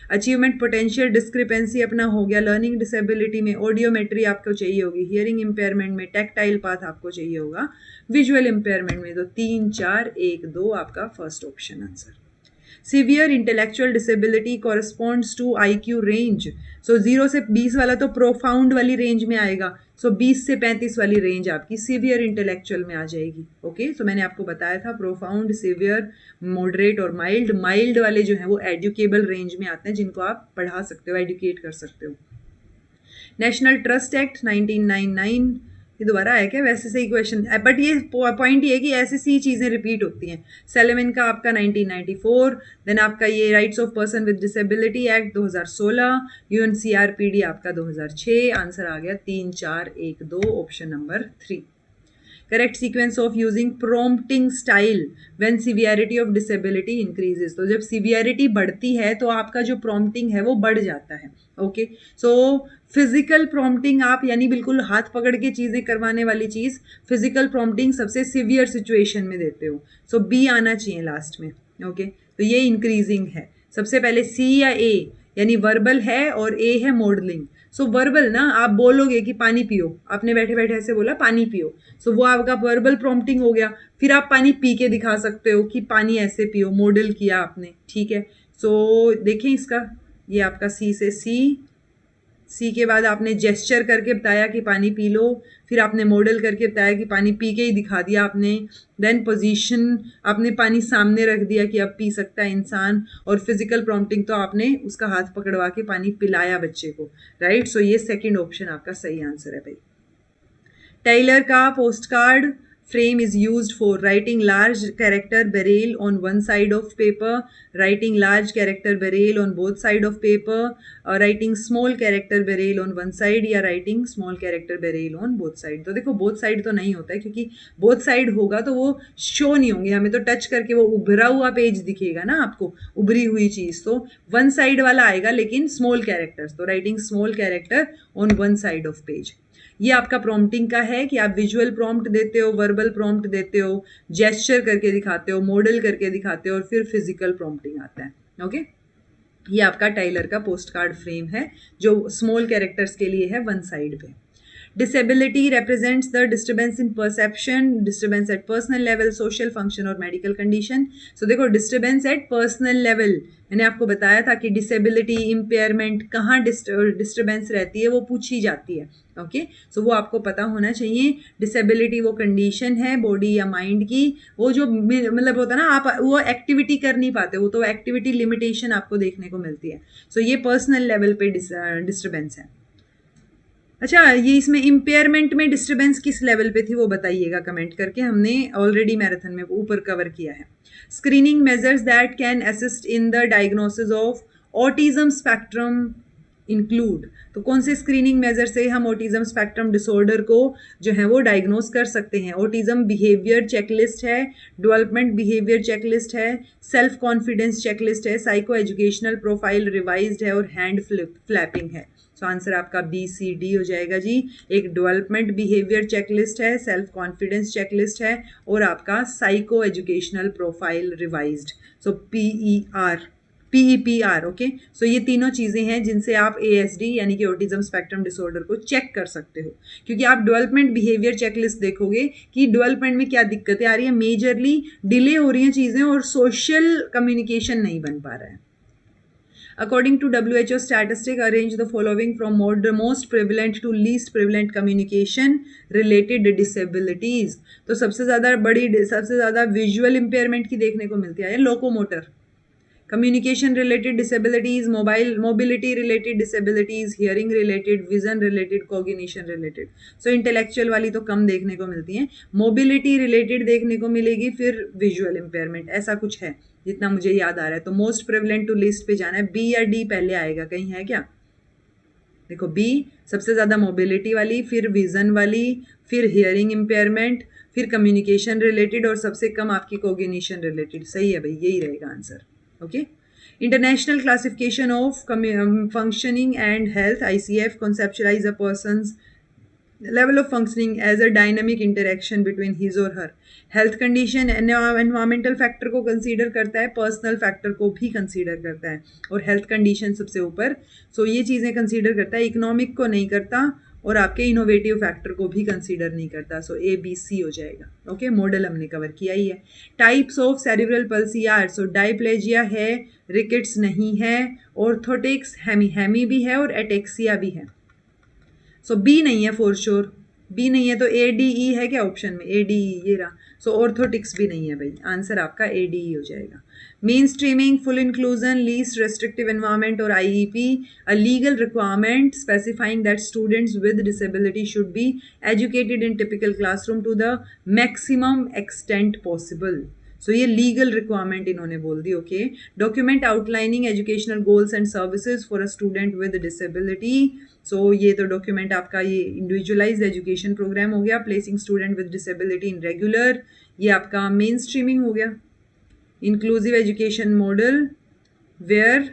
अचीवमेंट पोटेंशियल डिस्क्रिपेंसी अपना हो गया। लर्निंग डिसेबिलिटी में ऑडियोमेट्री आपको चाहिए होगी। हियरिंग इम्पेयरमेंट में टैक्टाइल पाथ आपको चाहिए होगा। विजुअल इम्पेयरमेंट में तो 3, 4, 1, 2 आपका first option answer. Severe intellectual disability corresponds to IQ range. So 0 से 20 वाला तो प्रोफाउंड वाली रेंज में आएगा। सो 20 से 35 वाली रेंज आपकी सीवियर इंटेलेक्चुअल में आ जाएगी। ओके, सो मैंने आपको बताया था प्रोफाउंड, सीवियर, मॉडरेट और माइल्ड। माइल्ड वाले जो हैं वो एडुकेबल रेंज में आते हैं, जिनको आप पढ़ा सकते हो, एडुकेट कर सकते हो। नेशनल ट्रस्ट एक्ट 1999, ये दोबारा आया क्या? वैसे सही क्वेश्चन, बट ये पॉइंट ये है कि ऐसी सी चीज़ें रिपीट होती हैं। सेलेमन का आपका 1994, देन आपका ये rights of person with disability act 2016, UNCRPD आपका 2006। आंसर आ गया 3, 4, 1, 2, option number 3। Correct sequence of using prompting style when severity of disability increases. तो जब सिवियरिटी बढ़ती है तो आपका जो प्रॉम्प्टिंग है वो बढ़ जाता है। ओके, सो फिजिकल प्रॉम्प्टिंग आप, यानी बिल्कुल हाथ पकड़ के चीज़ें करवाने वाली चीज़, फिजिकल प्रॉम्प्टिंग सबसे सिवियर सिचुएशन में देते हो। सो बी आना चाहिए लास्ट में। ओके, तो ये इंक्रीजिंग है। सबसे पहले सी या ए, यानी वर्बल है और ए है मॉडलिंग। सो वर्बल ना, आप बोलोगे कि पानी पियो, आपने बैठे बैठे ऐसे बोला पानी पियो, सो वो आपका वर्बल प्रॉम्प्टिंग हो गया। फिर आप पानी पी के दिखा सकते हो कि पानी ऐसे पियो, मॉडल किया आपने, ठीक है। सो देखें इसका, ये आपका सी से सी के बाद आपने जेस्चर करके बताया कि पानी पी लो, फिर आपने मॉडल करके बताया कि पानी पी के ही दिखा दिया आपने। देन पोजीशन, आपने पानी सामने रख दिया कि अब पी सकता है इंसान, और फिजिकल प्रॉम्प्टिंग तो आपने उसका हाथ पकड़वा के पानी पिलाया बच्चे को, राइट। सो ये सेकंड ऑप्शन आपका सही आंसर है भाई। टेलर का post card frame is used for writing large character barrel on one side of paper, writing large character barrel on both side of paper, writing small character barrel on one side या writing small character barrel on both side। तो देखो both side तो नहीं होता है, क्योंकि both side होगा तो वो शो नहीं होंगे, हमें तो टच करके वो उभरा हुआ पेज दिखेगा ना आपको, उभरी हुई चीज। तो वन साइड वाला आएगा लेकिन स्मॉल कैरेक्टर्स, तो writing small character on one side of page. ये आपका प्रॉम्प्टिंग का है कि आप विजुअल प्रॉम्प्ट देते हो, वर्बल प्रॉम्प्ट देते हो, जेस्चर करके दिखाते हो, मॉडल करके दिखाते हो, और फिर फिजिकल प्रॉम्प्टिंग आता है। ओके, ये आपका टाइलर का पोस्ट कार्ड फ्रेम है जो स्मॉल कैरेक्टर्स के लिए है वन साइड पे। Disability represents the disturbance in perception, disturbance at personal level, social function और medical condition। So देखो disturbance at personal level, मैंने आपको बताया था कि disability, impairment कहाँ disturbance रहती है वो पूछी जाती है। ओके, सो वो आपको पता होना चाहिए। डिसेबिलिटी वो कंडीशन है बॉडी या माइंड की, वो जो मतलब होता है ना, आप वो एक्टिविटी कर नहीं पाते, वो तो एक्टिविटी लिमिटेशन आपको देखने को मिलती है। सो ये पर्सनल लेवल पे डिस्टर्बेंस है। अच्छा, ये इसमें इम्पेयरमेंट में डिस्टर्बेंस किस लेवल पे थी वो बताइएगा कमेंट करके, हमने ऑलरेडी मैराथन में ऊपर कवर किया है। Screening measures that can assist in the diagnosis of autism spectrum include. तो कौन से स्क्रीनिंग मेजर से हम ऑटिज्म स्पेक्ट्रम डिसऑर्डर को जो है वो डायग्नोस कर सकते हैं? ऑटिज्म बिहेवियर चेकलिस्ट है, डेवलपमेंट बिहेवियर चेकलिस्ट है, सेल्फ कॉन्फिडेंस चेकलिस्ट है, साइको एजुकेशनल प्रोफाइल रिवाइज्ड है, और हैंड फ्लैपिंग है। तो आंसर आपका BCD हो जाएगा जी। एक डेवलपमेंट बिहेवियर चेकलिस्ट है, सेल्फ कॉन्फिडेंस चेकलिस्ट है, और आपका साइको एजुकेशनल प्रोफाइल रिवाइज्ड। सो PEPR। ओके, सो ये तीनों चीज़ें हैं जिनसे आप ASD यानी कि ऑटिज्म स्पेक्ट्रम डिसऑर्डर को चेक कर सकते हो। क्योंकि आप डेवलपमेंट बिहेवियर चेकलिस्ट देखोगे कि डेवलपमेंट में क्या दिक्कतें आ रही है, मेजरली डिले हो रही हैं चीज़ें और सोशल कम्युनिकेशन नहीं बन पा रहा है। According to WHO statistic, arrange the following from most prevalent to least prevalent communication related disabilities। तो सबसे ज़्यादा विजुअल इम्पेयरमेंट की देखने को मिलती है, locomotor, communication related disabilities, mobility related disabilities, hearing related, vision related, cognition related. So intellectual वाली तो कम देखने को मिलती हैं, मोबिलिटी रिलेटेड देखने को मिलेगी, फिर विजुअल इम्पेयरमेंट, ऐसा कुछ है जितना मुझे याद आ रहा है। तो मोस्ट प्रेवलेंट टू लिस्ट पे जाना है, B या D पहले आएगा, कहीं है क्या? देखो B सबसे ज़्यादा मोबिलिटी वाली, फिर विजन वाली, फिर हियरिंग इम्पेयरमेंट, फिर कम्युनिकेशन रिलेटेड, और सबसे कम आपकी कॉग्निशन रिलेटेड। सही है भाई, यही रहेगा answer. Okay, international classification of functioning and health ICF conceptualize a person's level of functioning as a dynamic interaction between his or her health condition। Environmental factor को consider करता है, पर्सनल फैक्टर को भी कंसीडर करता है, और health condition सबसे ऊपर। सो ये चीज़ें कंसीडर करता है, इकोनॉमिक को नहीं करता, और आपके इनोवेटिव फैक्टर को भी कंसीडर नहीं करता। सो ABC हो जाएगा। ओके, मॉडल हमने कवर किया ही है। Types of cerebral palsy are, so diplegia है, रिकेट्स नहीं है, ऑर्थोटिक्स हेमी भी है, और एटेक्सिया भी है। सो B नहीं है फॉर श्योर, B नहीं है तो ADE है क्या ऑप्शन में? ADE ये रहा। सो ऑर्थोटिक्स भी नहीं है भाई, आंसर आपका ADE हो जाएगा। Main streaming, full inclusion, least restrictive environment और IEP, a legal requirement specifying that students with disability should be educated in typical classroom to the maximum extent possible। So ये legal requirement इन्होंने बोल दी। Okay, document outlining educational goals and services for a student with disability. So ये तो document आपका ये individualised education programme हो गया, placing student with disability in regular, ये आपका मेन स्ट्रीमिंग हो गया। Inclusive education model where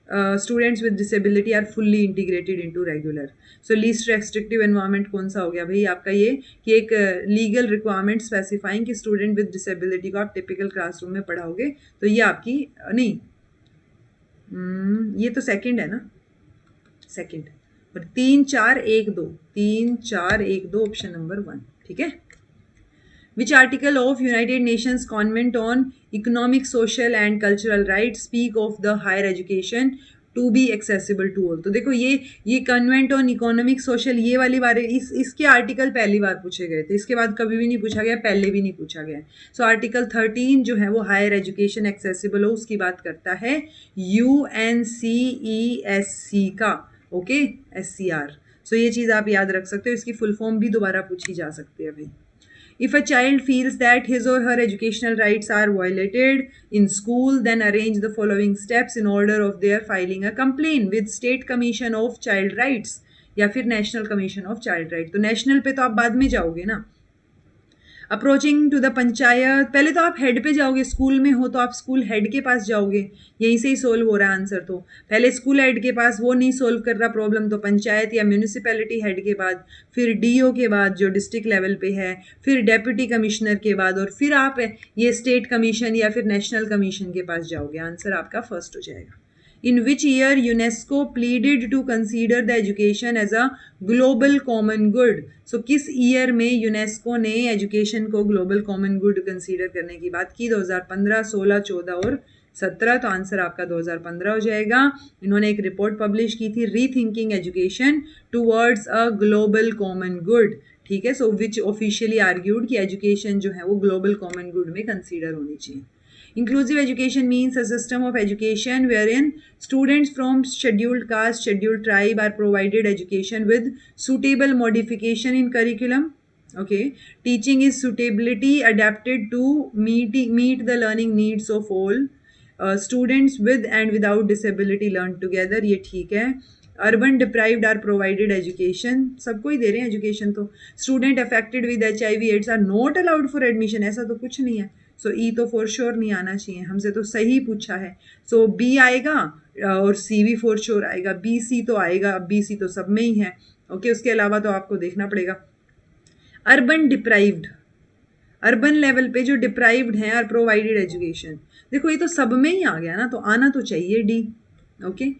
students with disability are fully integrated into regular. So least restrictive environment कौन सा हो गया भाई आपका? ये कि एक लीगल रिक्वायरमेंट स्पेसिफाइंग कि स्टूडेंट विद डिसेबिलिटी को आप टिपिकल क्लासरूम में पढ़ाओगे, तो ये आपकी नहीं, ये तो सेकंड है ना, सेकंड। और 3 4 1 2 3 4 1 2 ऑप्शन नंबर 1, ठीक है। Which article of United Nations Convent on Economic, Social and Cultural Rights speak of the higher education to be accessible to all? तो देखो ये कन्वेंट ऑन इकोनॉमिक सोशल, ये वाली बार इसके आर्टिकल पहली बार पूछे गए थे, इसके बाद कभी भी नहीं पूछा गया, पहले भी नहीं पूछा गया। सो आर्टिकल 13 जो है वो हायर एजुकेशन एक्सेसिबल हो उसकी बात करता है, UNCESC का। Okay, SCR। सो ये चीज़ आप याद रख सकते हो, इसकी फुल फॉर्म भी दोबारा पूछी जा सकती है भाई। If a child feels that his or her educational rights are violated in school, then arrange the following steps in order of their filing a complaint with State Commission of Child Rights या फिर national commission of child right. तो national पे तो आप बाद में जाओगे ना. अप्रोचिंग टू द पंचायत, पहले तो आप हेड पे जाओगे. स्कूल में हो तो आप स्कूल हेड के पास जाओगे. यहीं से ही सोल्व हो रहा है आंसर. तो पहले स्कूल हेड के पास, वो नहीं सोल्व कर रहा प्रॉब्लम, तो पंचायत या म्यूनिसिपैलिटी हेड के बाद, फिर डीओ के बाद जो डिस्ट्रिक्ट लेवल पे है, फिर डेप्यूटी कमिश्नर के बाद, और फिर आप ये स्टेट कमीशन या फिर नेशनल कमीशन के पास जाओगे. आंसर आपका फर्स्ट हो जाएगा. In which year UNESCO pleaded to consider the education as a global common good? So किस ईयर में यूनेस्को ने एजुकेशन को ग्लोबल कॉमन गुड कंसीडर करने की बात की? 2015, 16, 14 और 17. तो आंसर आपका 2015 हो जाएगा. इन्होंने एक रिपोर्ट पब्लिश की थी, rethinking education towards a global common good. ठीक है. सो विच ऑफिशियली आर्ग्यूड कि एजुकेशन जो है वो ग्लोबल कॉमन गुड में कंसीडर होनी चाहिए. Inclusive education means a system of education wherein students from scheduled caste, scheduled tribe are provided education with suitable modification in curriculum. Okay. Teaching is suitability adapted to meet the learning needs of all. Students with and without disability learn together. ये ठीक है. Urban deprived are provided education, सबको ही दे रहे हैं education. तो student affected with HIV AIDS are not allowed for admission, ऐसा तो कुछ नहीं है. सो ई तो फॉर श्योर नहीं आना चाहिए. हमसे तो सही पूछा है. सो बी आएगा और सी भी फॉर श्योर आएगा. बी सी तो आएगा. अब बी सी तो सब में ही है. ओके. उसके अलावा तो आपको देखना पड़ेगा. अर्बन डिप्राइव्ड, अर्बन लेवल पे जो डिप्राइव्ड हैं आर प्रोवाइडेड एजुकेशन. देखो ये तो सब में ही आ गया ना, तो आना तो चाहिए डी. ओके.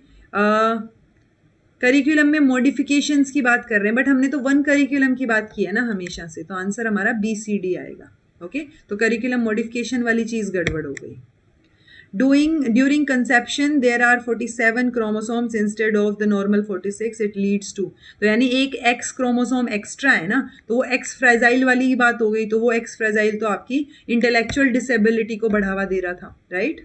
करिकुलम में मॉडिफिकेशंस की बात कर रहे हैं, बट हमने तो वन करिकुलम की बात की है ना हमेशा से. तो आंसर हमारा BCD आएगा. ओके. तो करिकुलम मॉडिफिकेशन वाली चीज गड़बड़ हो गई. During conception there are 47 chromosomes instead of the normal 46. It leads to, तो यानी एक एक्स क्रोमोसोम एक्स्ट्रा है ना, तो वो एक्स फ्रेजाइल वाली ही बात हो गई. तो वो एक्स फ्रेजाइल तो आपकी इंटेलेक्चुअल डिसेबिलिटी को बढ़ावा दे रहा था. Right.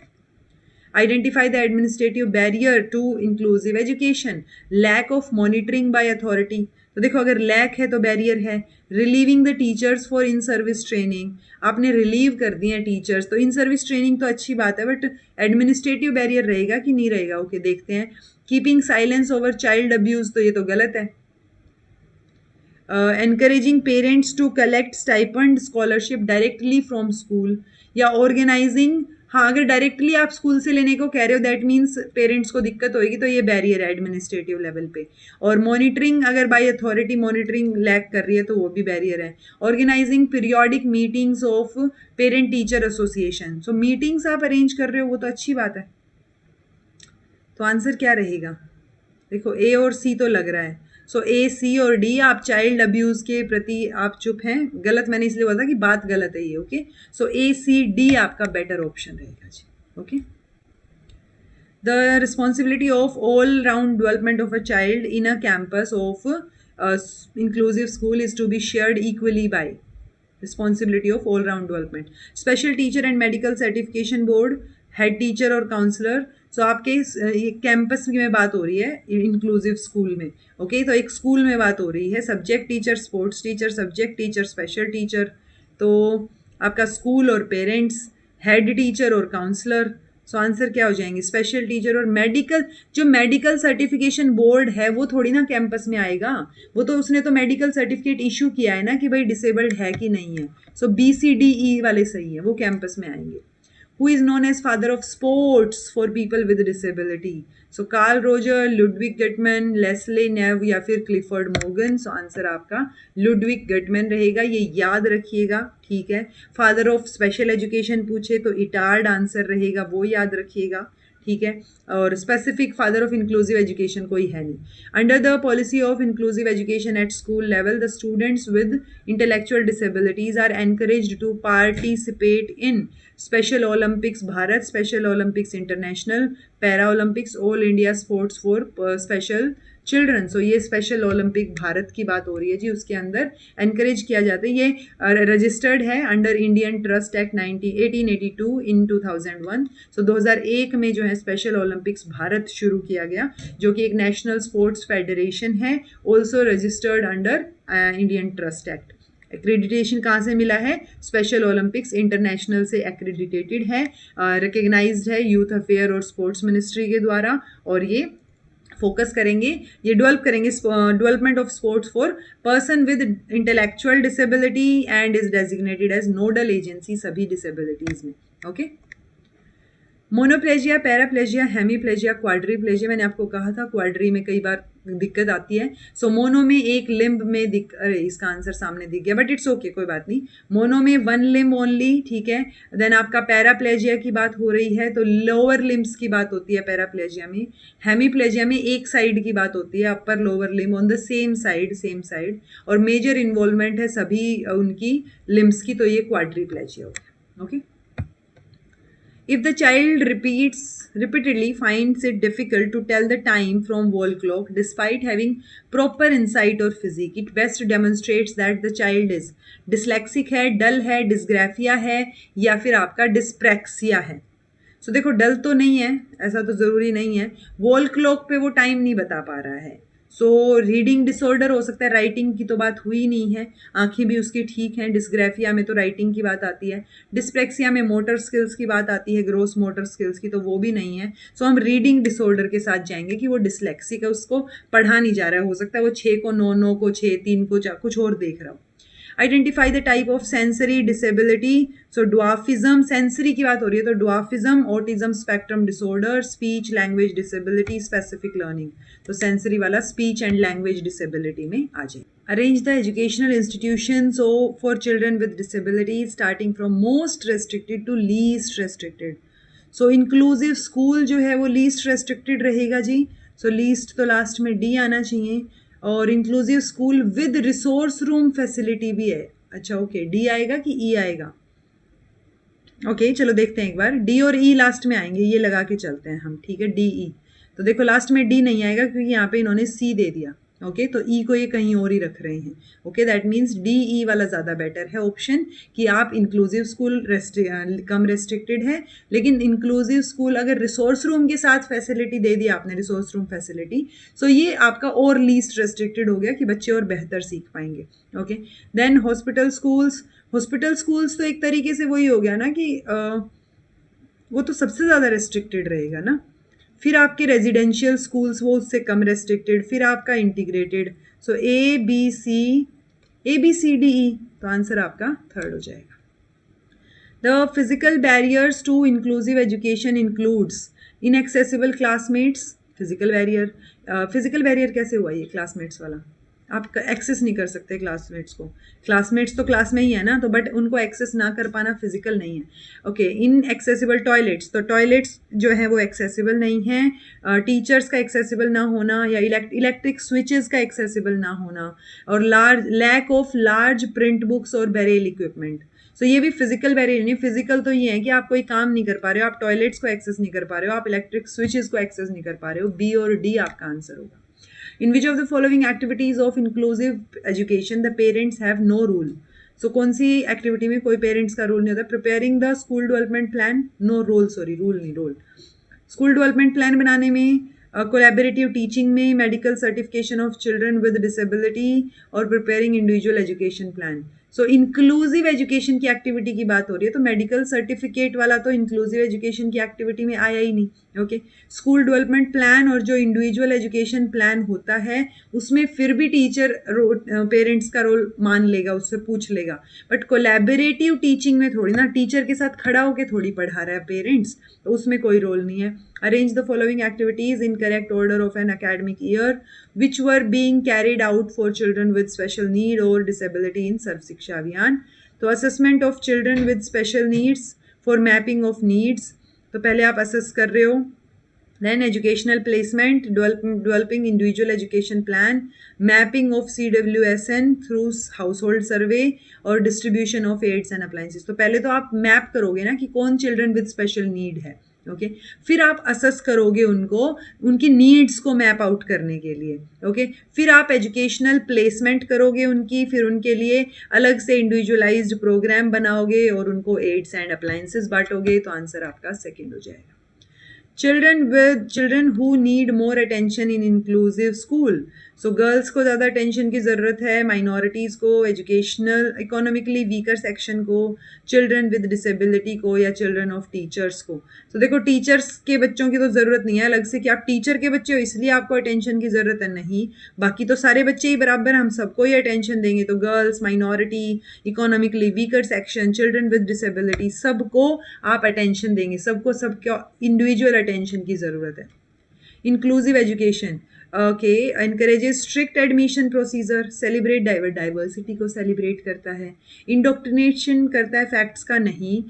Identify the administrative barrier to inclusive education. Lack of monitoring by authority. तो देखो अगर लैक है तो बैरियर है. Relieving the teachers for in service training, आपने रिलीव कर दिए टीचर्स, तो इन सर्विस ट्रेनिंग तो अच्छी बात है, बट एडमिनिस्ट्रेटिव बैरियर रहेगा कि नहीं रहेगा? ओके, देखते हैं. Keeping silence over child abuse, तो ये तो गलत है. Encouraging parents to collect stipend scholarship directly from school, या ऑर्गेनाइजिंग. हाँ, अगर डायरेक्टली आप स्कूल से लेने को कह रहे हो दैट मीन्स पेरेंट्स को दिक्कत होगी, तो ये बैरियर है एडमिनिस्ट्रेटिव लेवल पे. और मॉनिटरिंग, अगर बाय अथॉरिटी मॉनिटरिंग लैक कर रही है तो वो भी बैरियर है. Organising periodic meetings of parent teacher association. So meetings आप अरेंज कर रहे हो वो तो अच्छी बात है. तो आंसर क्या रहेगा? देखो ए और सी तो लग रहा है. सो ए, सी और डी. आप चाइल्ड अब्यूज के प्रति आप चुप हैं. गलत मैंने इसलिए बोला कि बात गलत है ये. Okay. So A, C, D आपका बेटर ऑप्शन रहेगा जी. Okay. The responsibility of all round development of a child in a campus of inclusive school is to be shared equally by responsibility of all round development. Special teacher and medical certification board, head teacher और counsellor. So आपके ये campus में बात हो रही है inclusive school में. Okay. तो एक स्कूल में बात हो रही है. Subject teacher, sports teacher, subject teacher, special teacher. तो आपका स्कूल और पेरेंट्स, हेड टीचर और काउंसलर. सो आंसर क्या हो जाएंगे? स्पेशल टीचर और मेडिकल. जो मेडिकल सर्टिफिकेशन बोर्ड है वो थोड़ी ना कैंपस में आएगा. वो तो उसने तो मेडिकल सर्टिफिकेट इशू किया है ना कि भाई डिसेबल्ड है कि नहीं है. सो BCDE वाले सही है, वो कैंपस में आएंगे. Who is known as father of sports for people with disability? So Carl Roger, Ludwig Guttmann, Leslie Nev या फिर Clifford Morgan. So आंसर आपका Ludwig Guttmann रहेगा, ये याद रखिएगा. ठीक है. फादर ऑफ स्पेशल एजुकेशन पूछे तो इटार्ड आंसर रहेगा, वो याद रखिएगा. ठीक है. और specific father of inclusive education कोई है नहीं. Under the policy of inclusive education at school level, the students with intellectual disabilities are encouraged to participate in special Olympics Bharat, special Olympics international, para Olympics, all India sports for special children. So ये special Olympic Bharat की बात हो रही है जी. उसके अंदर encourage किया जाता है. ये रजिस्टर्ड है अंडर इंडियन ट्रस्ट एक्ट 1882 इन 2001. सो 2001 में जो है स्पेशल ओलंपिक्स भारत शुरू किया गया, जो कि एक नेशनल स्पोर्ट्स फेडरेशन है, also registered under Indian trust act. Accreditation कहाँ से मिला है? स्पेशल ओलंपिक्स इंटरनेशनल से एक्रेडिटेटेड है, रिकग्नाइज्ड है यूथ अफेयर और स्पोर्ट्स मिनिस्ट्री के द्वारा, और ये फोकस करेंगे, ये development of sports for person with intellectual disability and is designated as nodal agency सभी डिसेबिलिटीज में। Okay, monoplegia, paraplegia, hemiplegia, quadriplegia, मैंने आपको कहा था क्वाड्री में कई बार दिक्कत आती है। सो मोनो में एक लिम्ब में अरे इसका आंसर सामने दिख गया, बट इट्स ओके, कोई बात नहीं। मोनो में वन लिम्ब ओनली, ठीक है। देन आपका पैराप्लेजिया की बात हो रही है तो लोअर लिम्ब्स की बात होती है पैराप्लेजिया में। हेमीप्लेजिया में एक साइड की बात होती है, upper lower limb on the same side, और मेजर इन्वॉल्वमेंट है सभी उनकी लिम्ब्स की, तो ये क्वाड्रीप्लेजिया हो गया। Okay, if the child repeatedly finds it difficult to tell the time from wall clock despite having proper insight or physique, it best demonstrates that the child is dyslexic है, dull है, dysgraphia है, या फिर आपका dyspraxia है। सो देखो, डल तो नहीं है, ऐसा तो ज़रूरी नहीं है, वॉल क्लॉक पे वो टाइम नहीं बता पा रहा है। सो रीडिंग डिसऑर्डर हो सकता है, राइटिंग की तो बात हुई नहीं है, आंखें भी उसकी ठीक हैं। डिस्ग्राफिया में तो राइटिंग की बात आती है, डिस्प्रेक्सिया में मोटर स्किल्स की बात आती है, ग्रोस मोटर स्किल्स की तो वो भी नहीं है। सो हम रीडिंग डिसऑर्डर के साथ जाएंगे कि वो डिसलेक्सिक है, उसको पढ़ा नहीं जा रहा है, हो सकता है वो 6 को 9, 9 को 6, 3 को 4 कुछ और देख रहा हो। Identify the type of sensory disability, so dwarfism, sensory की बात हो रही है तो dwarfism, autism spectrum disorder, speech language disability, specific learning, तो सेंसरी वाला स्पीच एंड लैंग्वेज डिसेबिलिटी में आ जाए। Arrange the educational institution so for children with disability starting from most restricted to least restricted. So inclusive school जो है वो least restricted रहेगा जी, सो लीस्ट तो लास्ट में डी आना चाहिए, और inclusive school with resource room facility भी है। अच्छा ओके, डी आएगा कि ई आएगा? ओके चलो देखते हैं एक बार, डी और ई लास्ट में आएंगे, ये लगा के चलते हैं हम, ठीक है, डी ई। तो देखो लास्ट में डी नहीं आएगा क्योंकि यहाँ पे इन्होंने सी दे दिया। ओके, तो ई को ये कहीं और ही रख रहे हैं। Okay, that means D E वाला ज़्यादा बेटर है ऑप्शन, कि आप इंक्लूसिव स्कूल कम रेस्ट्रिक्टेड है, लेकिन इंक्लूसिव स्कूल अगर रिसोर्स रूम के साथ फैसिलिटी दे दी आपने, रिसोर्स रूम फैसिलिटी, सो ये आपका और लीस्ट रेस्ट्रिक्टेड हो गया कि बच्चे और बेहतर सीख पाएंगे। ओके, देन हॉस्पिटल स्कूल्स तो एक तरीके से वही हो गया ना कि वो तो सबसे ज़्यादा रेस्ट्रिक्टेड रहेगा ना। फिर आपके रेजिडेंशियल स्कूल्स वो उससे कम रेस्ट्रिक्टेड, फिर आपका integrated. So A B C D E, तो आंसर आपका थर्ड हो जाएगा। The physical barriers to inclusive education includes inaccessible classmates. Physical barrier कैसे हुआ ये क्लासमेट्स वाला? आप एक्सेस नहीं कर सकते क्लासमेट्स को, क्लासमेट्स तो क्लास में ही है ना, तो बट उनको एक्सेस ना कर पाना फिजिकल नहीं है। ओके, इन एक्सेसिबल टॉयलेट्स, तो टॉयलेट्स जो है वो एक्सेसिबल नहीं है, टीचर्स का एक्सेसिबल ना होना, या इलेक्ट्रिक स्विचेस का एक्सेसिबल ना होना, और lack of large print books और बेरेल इक्विपमेंट। सो ये भी फिजिकल बैरियर नहीं, फिजिकल तो ये है कि आप कोई काम नहीं कर पा रहे हो, आप टॉयलेट्स को एक्सेस नहीं कर पा रहे हो, आप इलेक्ट्रिक स्विचेस को एक्सेस नहीं कर पा रहे हो। बी और डी आपका आंसर होगा। In which of the following activities of inclusive education the parents have no rule? So कौन सी एक्टिविटी में कोई पेरेंट्स का रूल नहीं होता? Preparing the school development plan, no role, sorry rule नहीं, रोल। स्कूल डेवलपमेंट प्लान बनाने में, collaborative teaching में, medical certification of children with disability, और preparing individual education plan. So inclusive education की एक्टिविटी की बात हो रही है, तो मेडिकल सर्टिफिकेट वाला तो इंक्लूसिव एजुकेशन की एक्टिविटी में आया ही नहीं। ओके, स्कूल डेवलपमेंट प्लान और जो इंडिविजुअल एजुकेशन प्लान होता है उसमें फिर भी टीचर पेरेंट्स का रोल मान लेगा, उससे पूछ लेगा, बट कोलैबोरेटिव टीचिंग में थोड़ी ना, टीचर के साथ खड़ा होकर थोड़ी पढ़ा रहा है पेरेंट्स, तो उसमें कोई रोल नहीं है। Arrange the following activities in correct order of an academic year which were being carried out for children with special need or disability in Sarva Shiksha Abhiyan. तो assessment of children with special needs for mapping of needs, तो पहले आप assess कर रहे हो। Then educational placement, developing individual education plan, mapping of CWSN through household survey, और distribution of aids and appliances. तो पहले तो आप मैप करोगे ना कि कौन चिल्ड्रन विद स्पेशल नीड है। ओके, फिर आप असेस करोगे उनको, उनकी नीड्स को मैप आउट करने के लिए। ओके, फिर आप एजुकेशनल प्लेसमेंट करोगे उनकी, फिर उनके लिए अलग से इंडिविजुअलाइज्ड प्रोग्राम बनाओगे और उनको एड्स एंड अप्लायंसेस बांटोगे, तो आंसर आपका सेकंड हो जाएगा। children who need more attention in inclusive school. So girls को ज़्यादा attention की ज़रूरत है, minorities को, educational economically weaker section को, children with disability को या children of teachers को. So देखो teachers के बच्चों की तो ज़रूरत नहीं है अलग से कि आप teacher के बच्चे हो इसलिए आपको attention की ज़रूरत है, नहीं, बाकी तो सारे बच्चे ही बराबर, हम सबको ही attention देंगे. तो girls, minority, economically weaker section, children with disability, सबको आप attention देंगे, सबको individual attention की ज़रूरत है. Inclusive education, okay, encourages strict admission procedure, celebrate diversity को celebrate करता है, indoctrination करता है facts का नहीं,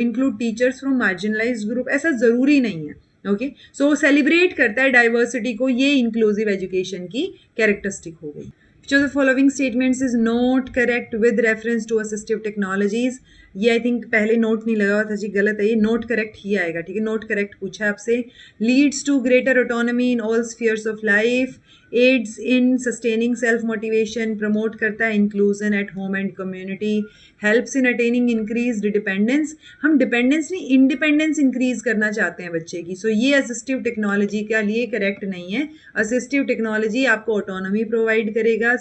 include teachers from marginalized group, ऐसा ज़रूरी नहीं है. ओके, सो सेलिब्रेट करता है डाइवर्सिटी को, ये इंक्लूसिव एजुकेशन की कैरेक्टरिस्टिक हो गई. Which of the following statements is not correct with reference to assistive technologies? ये आई थिंक पहले नोट नहीं लगा हुआ था जी, गलत है ये, नोट करेक्ट ही आएगा. ठीक है, नोट करेक्ट पूछा है आपसे. Leads to greater autonomy in all spheres of life, aids in sustaining self motivation, promote करता है inclusion at home and community, helps in attaining increased dependence. हम डिपेंडेंस नहीं इंडिपेंडेंस इंक्रीज करना चाहते हैं बच्चे की. सो ये असिस्टिव टेक्नोलॉजी के लिए करेक्ट नहीं है. असिस्टिव टेक्नोलॉजी आपको ऑटोनॉमी प्रोवाइड करेगा,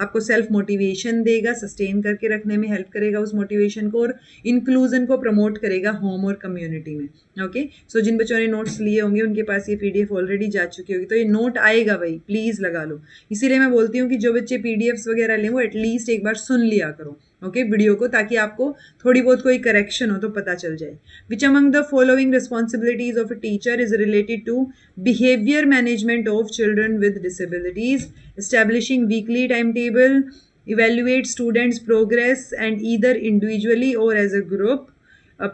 आपको सेल्फ मोटिवेशन देगा, सस्टेन करके रखने में हेल्प करेगा उस मोटिवेशन को, और इंक्लूजन को प्रमोट करेगा होम और कम्युनिटी में. ओके, सो जिन बच्चों ने नोट्स लिए होंगे उनके पास ये पीडीएफ ऑलरेडी जा चुकी होगी, तो ये नोट आएगा भाई, प्लीज लगा लो. इसीलिए मैं बोलती हूँ कि जो बच्चे पीडीएफ्स वगैरह लें वो एटलीस्ट एक बार सुन लिया करो, ओके, वीडियो को, ताकि आपको थोड़ी बहुत कोई करेक्शन हो तो पता चल जाए. Which among the following responsibilities of a teacher is related to behaviour management of children with disabilities, establishing weekly time table, evaluate students' progress and either individually or as a group,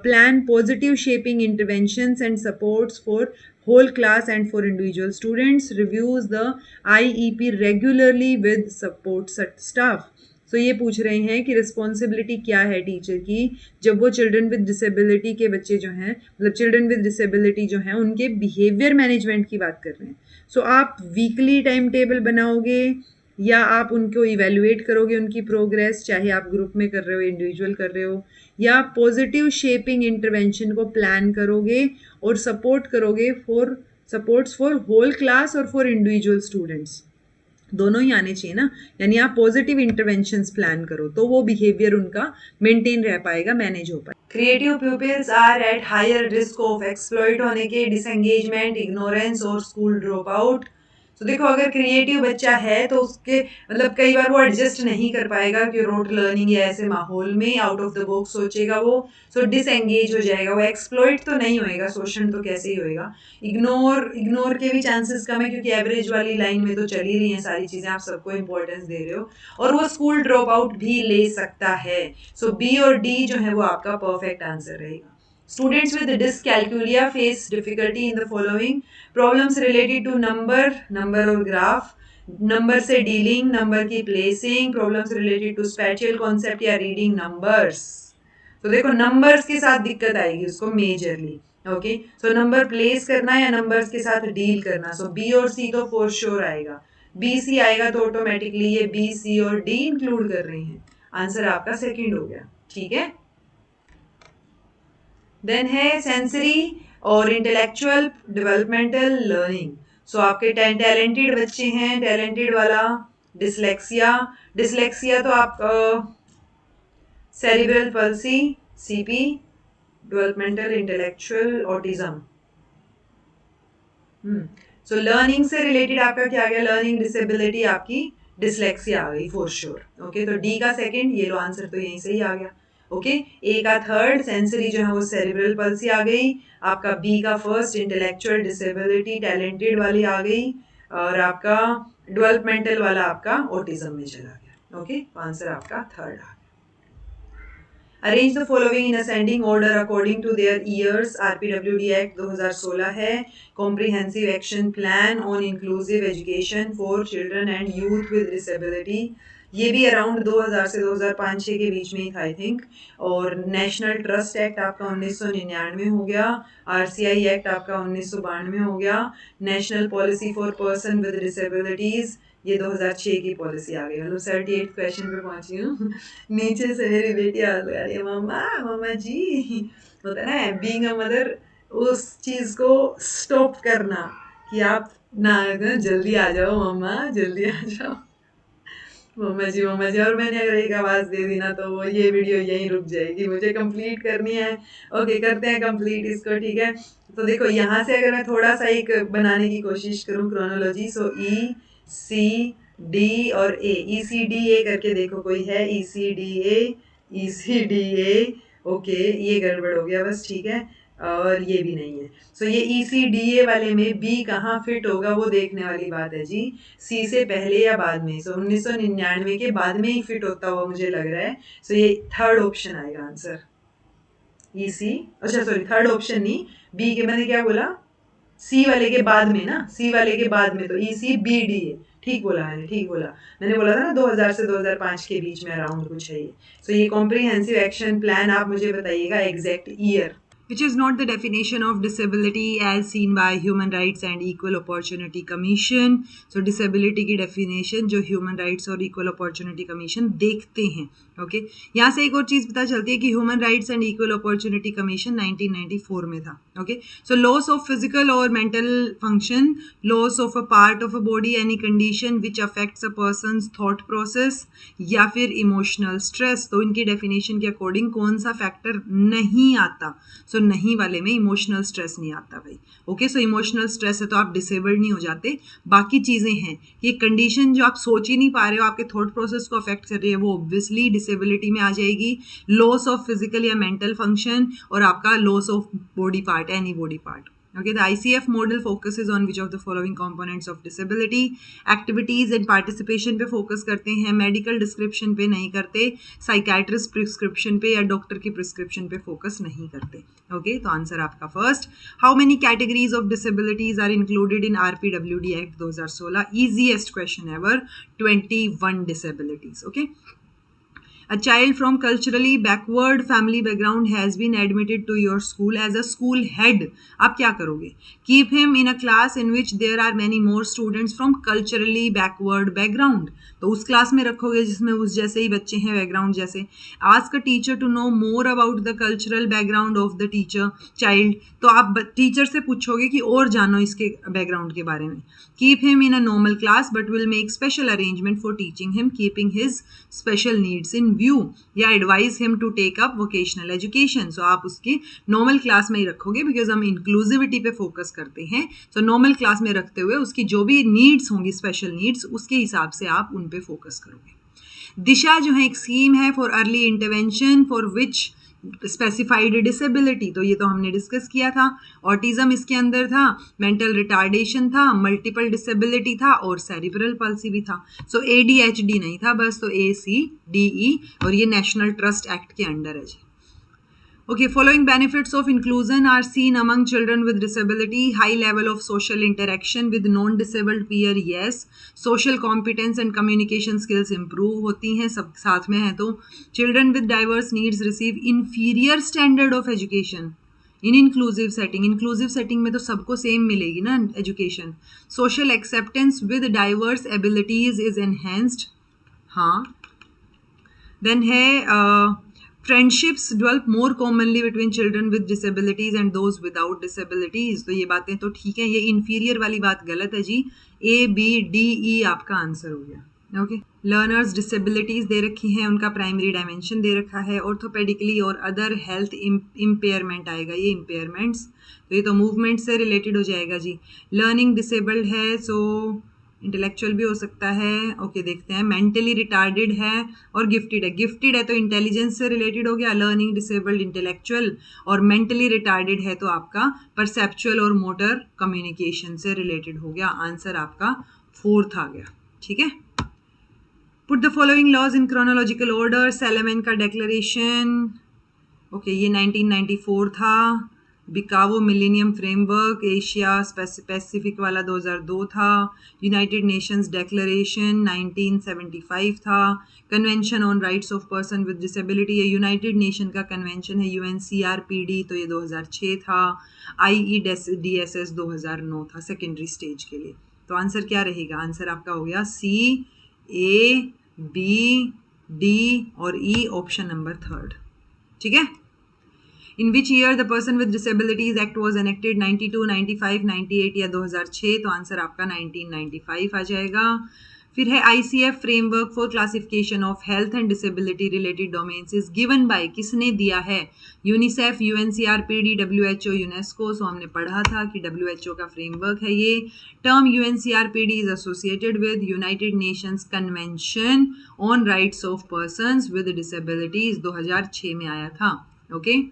plan positive shaping interventions and supports for whole class and for individual students, reviews the IEP regularly with support staff. सो ये पूछ रहे हैं कि responsibility क्या है teacher की जब वो चिल्ड्रन विद डिसेबिलिटी के बच्चे जो हैं, मतलब चिल्ड्रन विद डिसेबिलिटी जो हैं, उनके बिहेवियर मैनेजमेंट की बात कर रहे हैं. सो आप वीकली टाइम टेबल बनाओगे या आप उनको इवेल्युएट करोगे उनकी प्रोग्रेस, चाहे आप ग्रुप में कर रहे हो, इंडिविजुअल कर रहे हो, या पॉजिटिव शेपिंग इंटरवेंशन को प्लान करोगे और सपोर्ट करोगे सपोर्ट्स फॉर होल क्लास और फॉर इंडिविजुअल स्टूडेंट्स. दोनों ही आने चाहिए ना, यानी आप पॉजिटिव इंटरवेंशंस प्लान करो तो वो बिहेवियर उनका मेंटेन रह पाएगा, मैनेज हो पाएगा. Creative peoples are at higher risk of exploit होने के, डिसएंगेजमेंट, इग्नोरेंस और स्कूल ड्रॉप आउट. तो देखो अगर क्रिएटिव बच्चा है तो उसके मतलब कई बार वो एडजस्ट नहीं कर पाएगा कि रोट लर्निंग या ऐसे माहौल में आउट ऑफ द बॉक्स सोचेगा वो, सो डिसएंगेज हो जाएगा वो. एक्सप्लॉइट तो नहीं होएगा, शोषण तो कैसे ही होएगा. इग्नोर के भी चांसेस कम है क्योंकि एवरेज वाली लाइन में तो चल ही रही हैं सारी चीजें, आप सबको इंपॉर्टेंस दे रहे हो. और वो स्कूल ड्रॉप आउट भी ले सकता है. सो बी और डी जो है वो आपका परफेक्ट आंसर रहेगा. Students with dyscalculia face difficulty in the following: problems related to number और graph, नंबर से डीलिंग, नंबर की placing, problems related to special concept या रीडिंग नंबर्स. तो देखो नंबर्स के साथ दिक्कत आएगी उसको majorly. Okay, so number place करना या नंबर्स के साथ डील करना. सो बी और सी तो फॉर श्योर आएगा, बी सी आएगा तो ऑटोमेटिकली ये बी सी और डी इंक्लूड कर रहे हैं. आंसर आपका सेकंड हो गया. ठीक है, देन है सेंसरी और इंटेलेक्चुअल डेवलपमेंटल लर्निंग. सो आपके टैलेंटेड बच्चे हैं, टैलेंटेड वाला डिसलेक्सिया तो आप cerebral palsy, CP, developmental intellectual autism. So learning से रिलेटेड आपका क्या गया, लर्निंग डिसेबिलिटी आपकी डिसलेक्सिया आ गई फॉर श्योर. ओके, तो डी का सेकंड, ये लो आंसर तो यहीं से ही आ गया. ओके, ए का थर्ड सेंसरी जो है वो सेरिब्रल पल्सी आ गई, आपका बी का फर्स्ट इंटेलेक्चुअल डिसेबिलिटी टैलेंटेड वाली आ गई, और आपका डेवलपमेंटल वाला आपका ऑटिज्म में चला गया. ओके, आंसर आपका थर्ड आ गया. Arrange the following in ascending order according to their years. RPWD act 2016 है. Comprehensive action plan on inclusive education for children and youth with disability, ये भी अराउंड 2000 से 2005-6 के बीच में ही था आई थिंक. और नेशनल ट्रस्ट एक्ट आपका 1999 हो गया. आरसीआई एक्ट आपका 1992 हो गया. National policy for person with disabilities, ये 2006 की पॉलिसी आ गई. मतलब 38 क्वेश्चन पे पहुंची हूँ. नीचे से मेरी बेटी आ रही है, मम्मा मम्मा जी, होता है ना बीइंग अ मदर, उस चीज़ को स्टॉप करना कि आप ना जल्दी आ जाओ मम्मा, जल्दी आ जाओ मम्मा जी, और मैंने अगर एक आवाज़ दे दी ना तो वो ये वीडियो यहीं रुक जाएगी, मुझे कंप्लीट करनी है। ओके, करते हैं कंप्लीट इसको, ठीक है। तो देखो यहाँ से अगर मैं थोड़ा सा एक बनाने की कोशिश करूँ क्रोनोलॉजी, सो ई सी डी और ए, ई सी डी ए करके देखो कोई है, E C D A, E C D A, okay ये गड़बड़ हो गया बस, ठीक है, और ये भी नहीं है। सो ये ई सी डी ए वाले में बी कहाँ फिट होगा वो देखने वाली बात है जी, सी से पहले या बाद में। सो 1999 के बाद में ही फिट होता हुआ मुझे लग रहा है। सो ये थर्ड ऑप्शन आएगा आंसर, ई सी, अच्छा सॉरी थर्ड ऑप्शन नहीं, बी के मैंने क्या बोला, सी वाले के बाद में ना, सी वाले के बाद में, तो ई सी बी डी है, ठीक बोला मैंने, ठीक बोला। मैंने बोला था ना 2000 से 2005 के बीच में अराउंड कुछ है ये। सो ये कॉम्प्रिहेंसिव एक्शन प्लान, आप मुझे बताइएगा exact year, which is not the definition of disability as seen by Human Rights and Equal Opportunity Commission. So disability की definition जो Human Rights और Equal Opportunity Commission देखते हैं, ओके। यहाँ से एक और चीज़ पता चलती है कि Human Rights and Equal Opportunity Commission 1994 में था, okay. So loss of physical or mental function, loss of a part of a body, any condition which affects a person's thought process या फिर इमोशनल स्ट्रेस, तो इनकी definition के according कौन सा factor नहीं आता। सो नहीं वाले में इमोशनल स्ट्रेस नहीं आता भाई, ओके। सो इमोशनल स्ट्रेस है तो आप डिसेबल्ड नहीं हो जाते। बाकी चीज़ें हैं, ये कंडीशन जो आप सोच ही नहीं पा रहे हो, आपके थॉट प्रोसेस को अफेक्ट कर रही है, वो ऑब्वियसली डिसेबिलिटी में आ जाएगी। लॉस ऑफ फिजिकल या मेंटल फंक्शन और आपका loss of body part, any body part, okay। The ICF model focuses on which of the following components of disability, activities and participation पे फोकस करते हैं, medical description पे नहीं करते, psychiatrist prescription पे या डॉक्टर की प्रिस्क्रिप्शन पे फोकस नहीं करते, ओके। तो आंसर आपका first, how many categories of disabilities are included in RPWD act 2016, easiest question ever, 21 disabilities, okay. A child from culturally backward family background has been admitted to your school as a school head. आप क्या करोगे? Keep him in a class in which there are many more students from culturally backward background. तो उस class में रखोगे जिसमें उस जैसे ही बच्चे हैं, बैकग्राउंड जैसे। Ask a teacher to know more about the cultural background of the teacher child, तो आप टीचर से पूछोगे कि और जानो इसके बैकग्राउंड के बारे में। Keep him in a normal class but will make special arrangement for teaching him keeping his special needs in view, या advise him to take up vocational education. So आप उसकी नॉर्मल क्लास में ही रखोगे because हम inclusivity पे focus करते हैं। So normal class में रखते हुए उसकी जो भी नीड्स होंगी, स्पेशल नीड्स, उसके हिसाब से आप उन पे फोकस करोगे। दिशा जो है एक स्कीम है for early intervention for which specified disability, तो ये तो हमने डिस्कस किया था। ऑटिज्म इसके अंदर था, मेंटल रिटार्डेशन था, मल्टीपल डिसेबिलिटी था और सेरिब्रल पल्सी भी था। सो ADHD नहीं था बस, तो ACDE, और ये नेशनल ट्रस्ट एक्ट के अंडर है जी। Okay, following benefits of inclusion are seen among children with disability: high level of social interaction with non-disabled peer, yes. Social competence and communication skills improve होती हैं, सब साथ में है तो। Children with diverse needs receive inferior standard of education in inclusive setting. Inclusive setting में तो सबको सेम मिलेगी ना education. Social acceptance with diverse abilities is enhanced, हाँ। Then है friendships develop more commonly between children with disabilities and those without disabilities, तो ये बातें तो ठीक है, ये इन्फीरियर वाली बात गलत है जी। ABDE आपका आंसर हो गया, ओके। लर्नर्स डिसेबिलिटीज दे रखी हैं, उनका प्राइमरी डायमेंशन दे रखा है, ऑर्थोपेडिकली और अदर हेल्थ इम्पेयरमेंट आएगा, ये इम्पेयरमेंट्स, तो ये तो मूवमेंट से रिलेटेड हो जाएगा जी। लर्निंग डिसेबल्ड है, सो इंटेलेक्चुअल भी हो सकता है, ओके। देखते हैं, मेंटली रिटार्डेड है और गिफ्टेड है। गिफ्टेड है तो इंटेलिजेंस से रिलेटेड हो गया, लर्निंग डिसेबल्ड इंटेलेक्चुअल, और मेंटली रिटार्डेड है तो आपका परसेप्चुअल और मोटर कम्युनिकेशन से रिलेटेड हो गया। आंसर आपका फोर्थ आ गया, ठीक है। Put the following laws in chronological order, Salamanca का डेक्लेरेशन, ओके, ये 1994 था। Biwako millennium framework Asia Pacific वाला 2002 था। यूनाइटेड नेशंस डेक्लेरेशन 1975 था। Convention on rights of person with disability, ये यूनाइटेड नेशन का कन्वेंशन है, UNCRPD, तो ये 2006 था। IEDSS 2009 था सेकेंडरी स्टेज के लिए। तो आंसर क्या रहेगा? आंसर आपका हो गया C, A, B, D और E, ऑप्शन नंबर थर्ड, ठीक है। In which year the person with disabilities act was enacted, 92, 95, 98 या 2006? तो आंसर आपका 1995 आ जाएगा। फिर है ICF framework for classification of health and disability related domains is given by, किसने दिया है? UNICEF, UNCRPD, WHO, UNESCO. So हमने पढ़ा था कि WHO का फ्रेमवर्क है ये। Term UNCRPD is associated with United Nations Convention on rights of Persons with Disabilities, 2006 में आया था। Okay.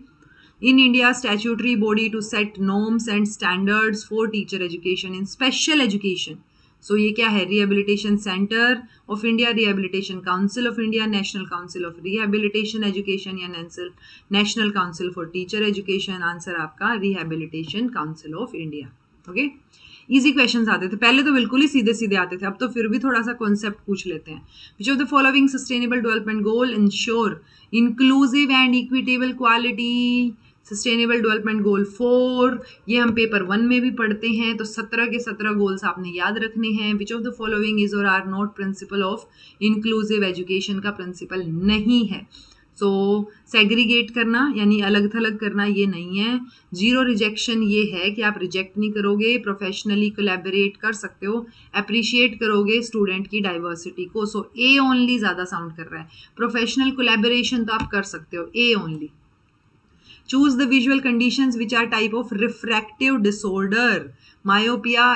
In India, statutory body to set norms and standards for teacher education in special education. So ये क्या है? Rehabilitation centre of India, rehabilitation council of India, national council of rehabilitation education या national council for teacher education. Answer आपका rehabilitation council of India. Okay. Easy questions आते थे पहले, तो बिल्कुल ही सीधे सीधे आते थे, अब तो फिर भी थोड़ा सा कॉन्सेप्ट पूछ लेते हैं। Which of the following sustainable development goal ensure inclusive and equitable quality? Sustainable development goal 4, ये हम पेपर 1 में भी पढ़ते हैं, तो 17 के 17 गोल्स आपने याद रखने हैं। Which of the following is और are not principle of inclusive education का प्रिंसिपल नहीं है। सो सेग्रीगेट करना यानी अलग थलग करना ये नहीं है। जीरो रिजेक्शन ये है कि आप रिजेक्ट नहीं करोगे, प्रोफेशनली कोलैबोरेट कर सकते हो, अप्रिशिएट करोगे स्टूडेंट की डाइवर्सिटी को। सो ए ओनली ज़्यादा साउंड कर रहा है, प्रोफेशनल कोलैबोरेशन तो आप कर सकते हो, A only. Choose the visual conditions which are type of refractive disorder. Myopia,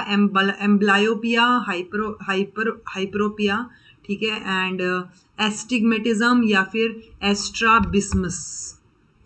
amblyopia, hyperopia, ठीक है, एंड एस्टिग्मेटिज्म या फिर एस्ट्राबिस्मस।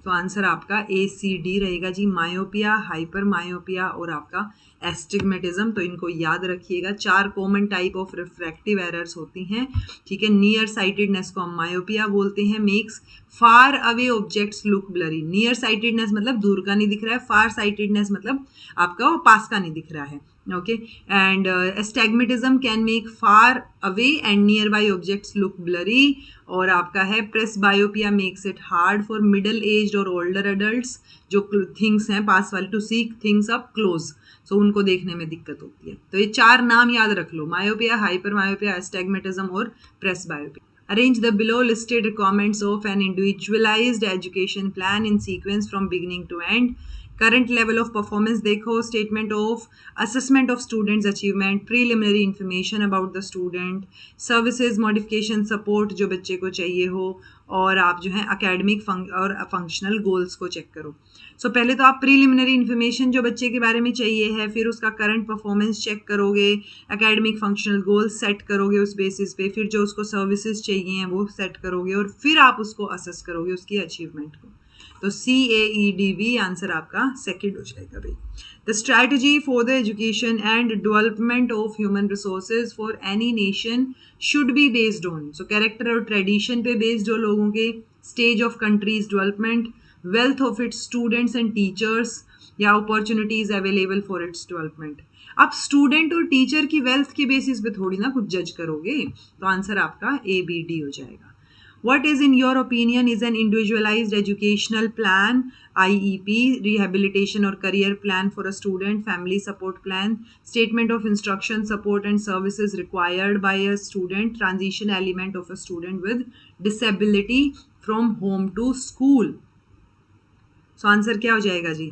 तो आंसर आपका ACD रहेगा जी, मायोपिया, हाइपर मायोपिया और आपका एस्टिग्मेटिज्म। तो इनको याद रखिएगा। 4 common type of refractive errors होती हैं, ठीक है। नियर साइटेडनेस को हम मायोपिया बोलते हैं। Makes far away objects look blurry. Near sightedness मतलब दूर का नहीं दिख रहा है, फार साइटेडनेस मतलब आपका वो पास का नहीं दिख रहा है। Okay. And astigmatism can make far away and nearby objects look blurry. और आपका है presbyopia makes it hard for middle aged और ओल्डर एडल्ट्स जो थिंग्स हैं पास वाले to see things up close, so उनको देखने में दिक्कत होती है। तो ये 4 नाम याद रख लो, मायोपिया, हाइपर मायोपिया, एस्टैग्मेटिज्म और presbyopia. Arrange the below listed requirements of an individualized education plan in sequence from beginning to end. Current level of performance देखो, statement of assessment of students achievement, preliminary information about the student, services modification support जो बच्चे को चाहिए हो, और आप जो है academic और functional goals को चेक करो। सो पहले तो आप प्रीलिमिनरी इन्फॉर्मेशन जो बच्चे के बारे में चाहिए है, फिर उसका करंट परफॉर्मेंस चेक करोगे, एकेडमिक फंक्शनल गोल्स सेट करोगे उस बेसिस पे, फिर जो उसको सर्विसेज चाहिए हैं वो सेट करोगे और फिर आप उसको असेस करोगे उसकी अचीवमेंट को। तो CAEDV आंसर आपका सेकंड हो जाएगा भाई। The strategy for the education and development of human resources for any nation should be based on, so character और ट्रेडिशन पे बेस्ड हो लोगों के, stage of countries development, wealth of its students and teachers या opportunities available for its development। आप student और teacher की wealth की बेसिस पे थोड़ी ना कुछ जज करोगे, तो आंसर आपका ABD हो जाएगा। What is in your opinion is an individualized educational plan, IEP, rehabilitation or career plan for a student, family support plan, statement of instruction, support and services required by a student, transition element of a student with disability from home to school। So answer क्या हो जाएगा जी?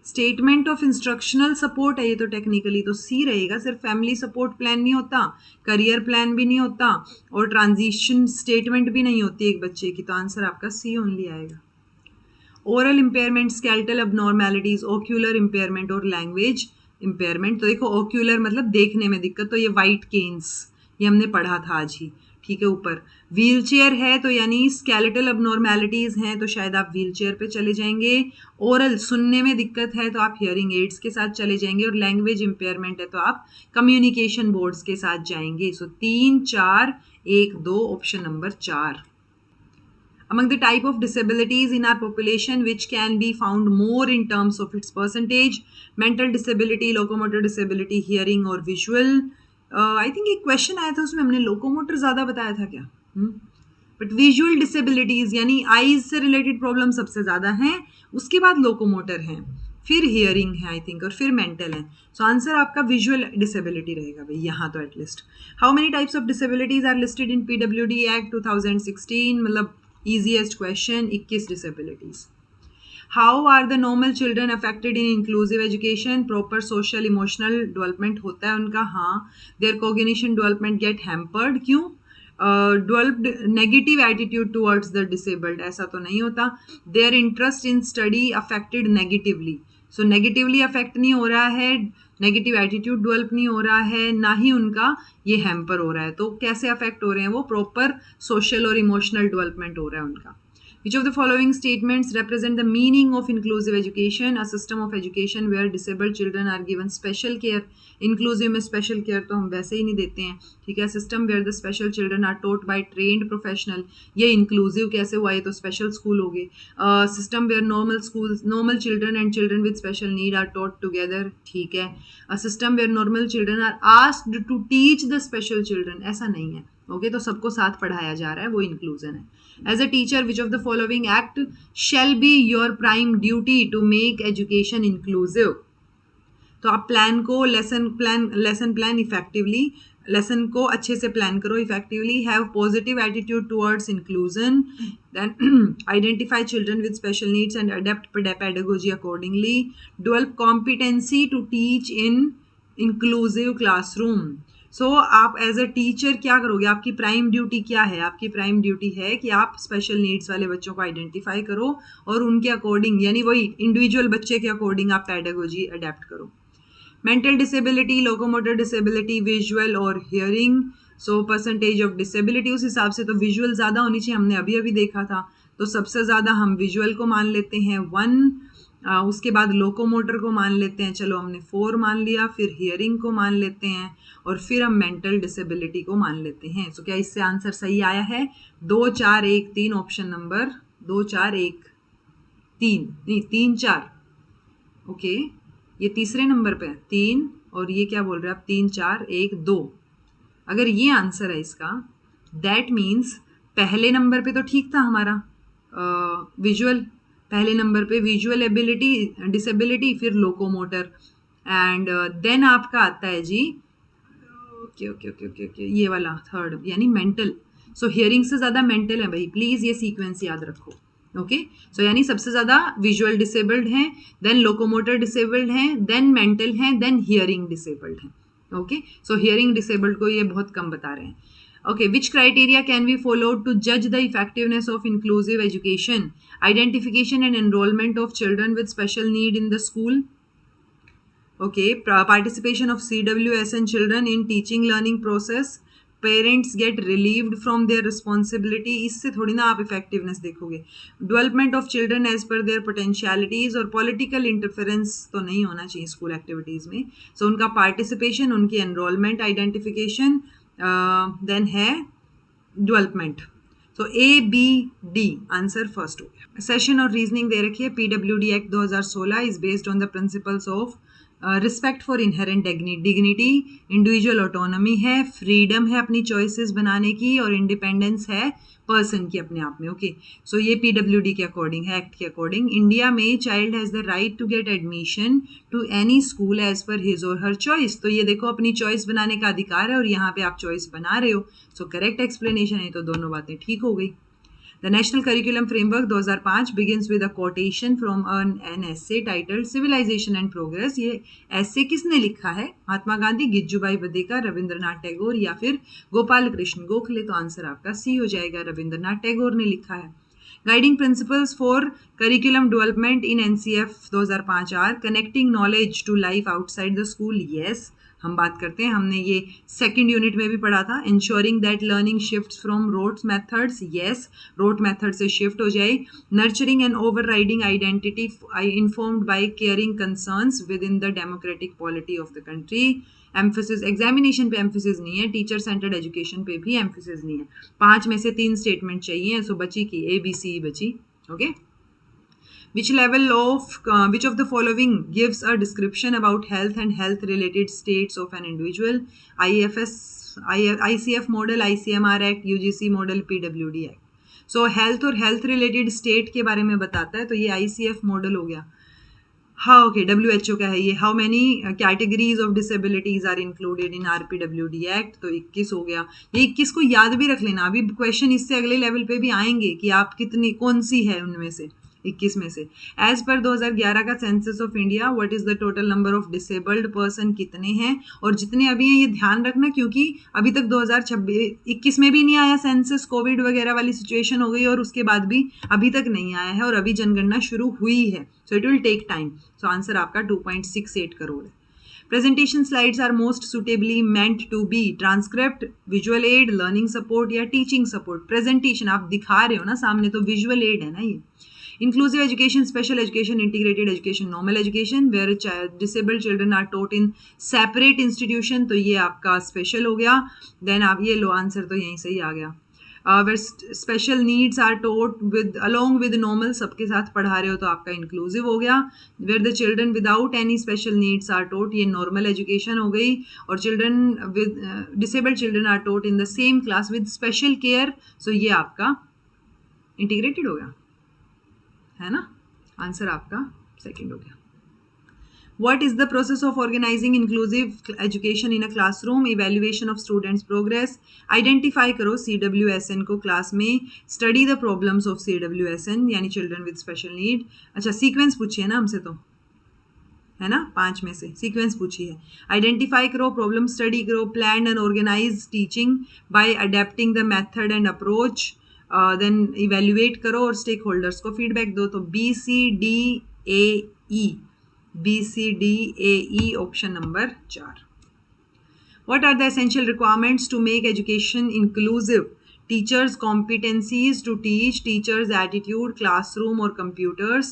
Statement of instructional support है ये तो technically तो C रहेगा। सिर्फ family support plan नहीं होता, करियर प्लान भी नहीं होता और ट्रांजिशन स्टेटमेंट भी नहीं होती एक बच्चे की, तो आंसर आपका C ओनली आएगा। Oral impairment, skeletal abnormalities, ocular impairment और लैंग्वेज इम्पेयरमेंट। तो देखो ओक्यूलर मतलब देखने में दिक्कत, तो ये वाइट केन्स ये हमने पढ़ा था आज ही, ठीक है। ऊपर व्हील चेयर है तो यानी स्केलेटल अबनॉर्मैलिटीज हैं तो शायद आप व्हील चेयर पे चले जाएंगे। ओरल सुनने में दिक्कत है तो आप हियरिंग एड्स के साथ चले जाएंगे, और लैंग्वेज इम्पेयरमेंट है तो आप कम्युनिकेशन बोर्ड्स के साथ जाएंगे। सो 3, 4, 1, 2 option number 4। Among the type of disabilities in our population which can be found more in terms of its percentage, mental disability, locomotor disability, hearing और visual। आई थिंक एक question आया था उसमें हमने locomotor ज़्यादा बताया था क्या, बट विजुअल डिसेबिलिटीज़ यानी आईज से रिलेटेड प्रॉब्लम सबसे ज़्यादा हैं, उसके बाद लोकोमोटर हैं, फिर हियरिंग है आई थिंक, और फिर मेंटल है। सो आंसर आपका विजुअल डिसेबिलिटी रहेगा भाई यहाँ तो at least. How many types of disabilities are listed in PWD act 2016, मतलब easiest question 21 disabilities. How are the normal children affected in inclusive education? Proper social emotional development होता है उनका, हाँ. Their cognition development get hampered, क्यों? Developed negative attitude towards the disabled, ऐसा तो नहीं होता. Their interest in study affected negatively, so negatively affect नहीं हो रहा है, नेगेटिव एटीट्यूड डेवलप नहीं हो रहा है, ना ही उनका ये हैम्पर हो रहा है. तो कैसे अफेक्ट हो रहे हैं वो? प्रॉपर सोशल और इमोशनल डेवलपमेंट हो रहा है उनका. Which of the following statements represent the meaning of inclusive education? A system of education where disabled children are given special care. Inclusive में special care तो हम वैसे ही नहीं देते हैं, ठीक है. System where the special children are taught by trained professional. ये inclusive कैसे हुआ? ये तो special school हो गए. System where normal children and children with special need are taught together, ठीक है. A system where normal children are asked to teach the special children, ऐसा नहीं है. ओके, तो सबको साथ पढ़ाया जा रहा है, वो इंक्लूजन है. As a teacher, which of the following act shall be your prime duty to make education inclusive? तो आप प्लान को लेसन प्लान इफेक्टिवली, लेसन को अच्छे से प्लान करो effectively. Have positive attitude towards inclusion. Then identify children with special needs and adapt pedagogy accordingly. Develop competency to teach in inclusive classroom. So आप as a teacher क्या करोगे? आपकी prime duty क्या है? आपकी प्राइम ड्यूटी है कि आप स्पेशल नीड्स वाले बच्चों को आइडेंटिफाई करो और उनके अकॉर्डिंग, यानी वही इंडिविजुअल बच्चे के अकॉर्डिंग आप पेडागोजी अडेप्ट करो. Mental disability, locomotor disability, visual और hearing. So percentage of disability उस हिसाब से तो विजुअल ज़्यादा होनी चाहिए, हमने अभी अभी देखा था. तो सबसे ज़्यादा हम विजुअल को मान लेते हैं 1, उसके बाद लोकोमोटर को मान लेते हैं, चलो हमने 4 मान लिया. फिर हियरिंग को मान लेते हैं और फिर हम मेंटल डिसेबिलिटी को मान लेते हैं. सो क्या इससे आंसर सही आया है? 2 4 1 3, ऑप्शन नंबर 2 4 1 3, नहीं 3 4. ओके, ये तीसरे नंबर पे 3 और ये क्या बोल रहे हैं आप? 3 4 1 2. अगर ये आंसर है इसका, दैट मीन्स पहले नंबर पे तो ठीक था हमारा विजुअल, पहले नंबर पे विजुअल एबिलिटी डिसेबिलिटी, फिर लोकोमोटर, एंड देन आपका आता है जी ओके ये वाला थर्ड, यानी मेंटल. सो हियरिंग से ज़्यादा मेंटल है भाई, प्लीज़ ये सीक्वेंस याद रखो. ओके, सो यानी सबसे ज़्यादा विजुअल डिसेबल्ड हैं, देन लोकोमोटर डिसेबल्ड हैं, देन मेंटल हैं, देन हियरिंग डिसेबल्ड हैं. ओके, सो हियरिंग डिसेबल्ड को ये बहुत कम बता रहे हैं. Okay, which criteria can we follow to judge the effectiveness of inclusive education? Identification and enrollment of children with special need in the school. Okay, participation of CWS and children in teaching learning process. Parents get relieved from their responsibility. इससे थोड़ी ना आप effectiveness देखोगे. Development of children as per their potentialities, और political interference तो नहीं होना चाहिए school activities में. So उनका participation, उनकी enrollment, identification, देन है डेवलपमेंट. तो A-B-D आंसर फर्स्ट हो गया. सेशन और रीजनिंग दे रखी है. PWD act 2016 is based on the principles of respect for inherent dignity, individual autonomy है, फ्रीडम है अपनी चॉइसेस बनाने की, और इंडिपेंडेंस है पर्सन की अपने आप में. ओके, सो ये PWD के अकॉर्डिंग है, एक्ट के अकॉर्डिंग. इंडिया में child has the right to get admission to any school as per his और हर चॉइस. तो ये देखो अपनी चॉइस बनाने का अधिकार है और यहाँ पे आप चॉइस बना रहे हो. सो करेक्ट एक्सप्लेनेशन है, तो दोनों बातें ठीक हो गई. The National Curriculum Framework 2005 begins with a quotation from an essay titled Civilization and Progress. ये essay किसने लिखा है? महात्मा गांधी, गिज्जूभाई बदेकर, रविंद्रनाथ टैगोर या फिर गोपाल कृष्ण गोखले? तो आंसर आपका सी हो जाएगा, रविंद्रनाथ टैगोर ने लिखा है. Guiding principles for curriculum development in NCF 2005 are connecting knowledge to life outside the school. Yes, हम बात करते हैं, हमने ये सेकंड यूनिट में भी पढ़ा था. Ensuring that learning shifts from rote methods. Yes, rote method से शिफ्ट हो जाए. Nurturing and over riding identity informed by caring concerns within the democratic polity of the country. Emphasis, examination पे emphasis नहीं है, teacher centred education पे भी emphasis नहीं है. 5 में से 3 स्टेटमेंट चाहिए, सो बची की ABC बची. Okay, which of the following gives a description about health and health related states of an individual? ICF model, ICMR act, UGC model, PWD act. So health और health related state के बारे में बताता है, तो ये ICF model हो गया. हाँ ओके, WHO का है ये, how many categories of disabilities are included in RPWD act, तो 21 हो गया। ये 21 को याद भी रख लेना, अभी क्वेश्चन इससे अगले लेवल पे भी आएंगे कि आप कितनी कौन सी है उनमें से 21 में से। एज पर 2011 का census of India, what is the total number of disabled person, कितने हैं, और जितने अभी हैं ये ध्यान रखना, क्योंकि अभी तक 2021 में भी नहीं आया सेंसस, कोविड वगैरह वाली सिचुएशन हो गई और उसके बाद भी अभी तक नहीं आया है, और अभी जनगणना शुरू हुई है, so it will take time. So answer आपका 2.68 करोड़ है। Presentation slides are most suitably meant to be transcript, visual aid, learning support या टीचिंग सपोर्ट। प्रेजेंटेशन आप दिखा रहे हो ना सामने, तो विजुअल एड है ना ये। Inclusive education, special education, integrated education, normal education, where disabled children are taught in separate institution, तो ये आपका special हो गया। Then आप ये लो, आंसर तो यहीं से ही आ गया। where special needs are taught with along with normal, सबके साथ पढ़ा रहे हो तो आपका inclusive हो गया। where the children without any special needs are taught, ये normal education हो गई। और children with disabled children are taught in the same class with special care, so ये आपका integrated हो गया, है ना। आंसर आपका सेकंड हो गया। What is the process of organizing inclusive education in a classroom? Evaluation of students' progress. Identify करो CWSN को क्लास में। Study the problems of CWSN यानी children with special need। अच्छा, सीक्वेंस पूछी है ना हमसे, तो है ना 5 में से सीक्वेंस पूछी है। आइडेंटिफाई करो, प्रॉब्लम स्टडी करो, plan and organise teaching by adapting the method and approach, then evaluate करो और स्टेक होल्डर्स को फीडबैक दो। तो BCDAE option number 4। What are the essential requirements to make education inclusive? Teachers' competencies to teach, teachers' attitude, classroom और computers,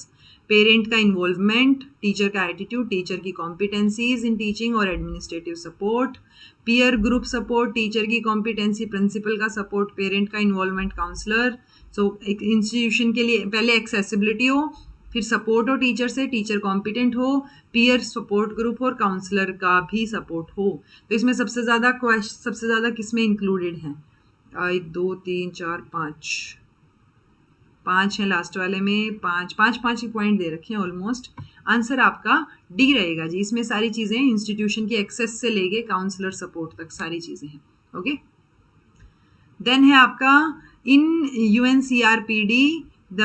parent का involvement, teacher का attitude, teacher की competencies in teaching और administrative support, peer group support, teacher की competency, principal का support, parent का involvement, counsellor. सो एक institution के लिए पहले एक्सेसिबिलिटी हो, फिर सपोर्ट हो टीचर से, टीचर कॉम्पिटेंट हो, पीयर सपोर्ट ग्रुप हो और काउंसलर का भी सपोर्ट हो। तो इसमें सबसे ज़्यादा किस में इंक्लूडेड हैं? 1 2 3 4 5 हैं लास्ट वाले में, 5 ही पॉइंट दे रखे हैं ऑलमोस्ट। आंसर आपका डी रहेगा जी। इसमें सारी चीज़ें इंस्टीट्यूशन की एक्सेस से लेके काउंसलर सपोर्ट तक सारी चीज़ें हैं। ओके, देन है आपका in UNCRPD the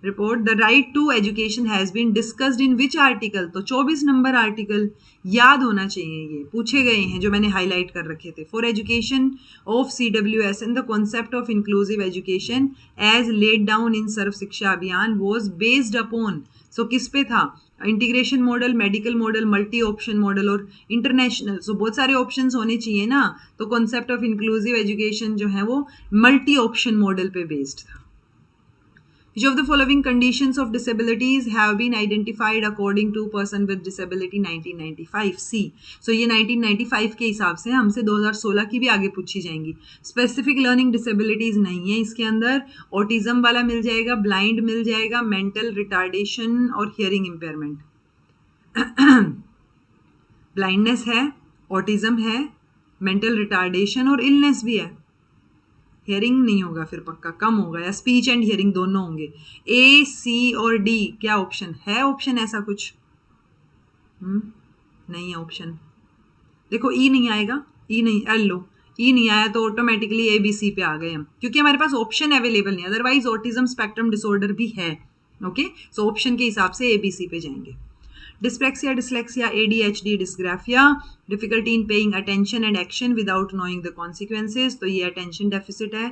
report, the right to education has been discussed in which article. तो 24 नंबर आर्टिकल याद होना चाहिए, ये पूछे गए हैं जो मैंने हाईलाइट कर रखे थे। For education of CWSN the concept of inclusive education as laid down in Sarva Shiksha Abhiyan was based upon, so किस पे था? Integration model, medical model, multi option model और इंटरनेशनल। सो बहुत सारे ऑप्शंस होने चाहिए ना, तो कॉन्सेप्ट ऑफ इंक्लूसिव एजुकेशन जो है वो मल्टी ऑप्शन मॉडल पे बेस्ड था। Which of the following conditions of disabilities have been identified according to person with disability 1995? C. So ये 1995 के हिसाब से, हमसे 2016 की भी आगे पूछी जाएंगी। स्पेसिफिक लर्निंग डिसेबिलिटीज नहीं है इसके अंदर, ऑटिज्म वाला मिल जाएगा, ब्लाइंड मिल जाएगा, मेंटल रिटार्डेशन और हियरिंग इम्पेयरमेंट। ब्लाइंडनेस है, ऑटिज्म है, मेंटल रिटार्डेशन और इलनेस भी है। हियरिंग नहीं होगा फिर, पक्का कम होगा, या स्पीच एंड हियरिंग दोनों होंगे। A, C और D क्या ऑप्शन है? ऑप्शन ऐसा कुछ नहीं है ऑप्शन। देखो E नहीं आएगा, E नहीं, लो E नहीं आया तो ऑटोमेटिकली ABC पे आ गए हम, क्योंकि हमारे पास ऑप्शन अवेलेबल नहीं। अदरवाइज ऑटिज्म स्पेक्ट्रम डिसऑर्डर भी है। ओके, सो ऑप्शन के हिसाब से ABC पे जाएंगे। Dyspraxia, dyslexia, ADHD, dysgraphia, difficulty in paying attention and action without knowing the consequences, तो ये अटेंशन डेफिसिट है।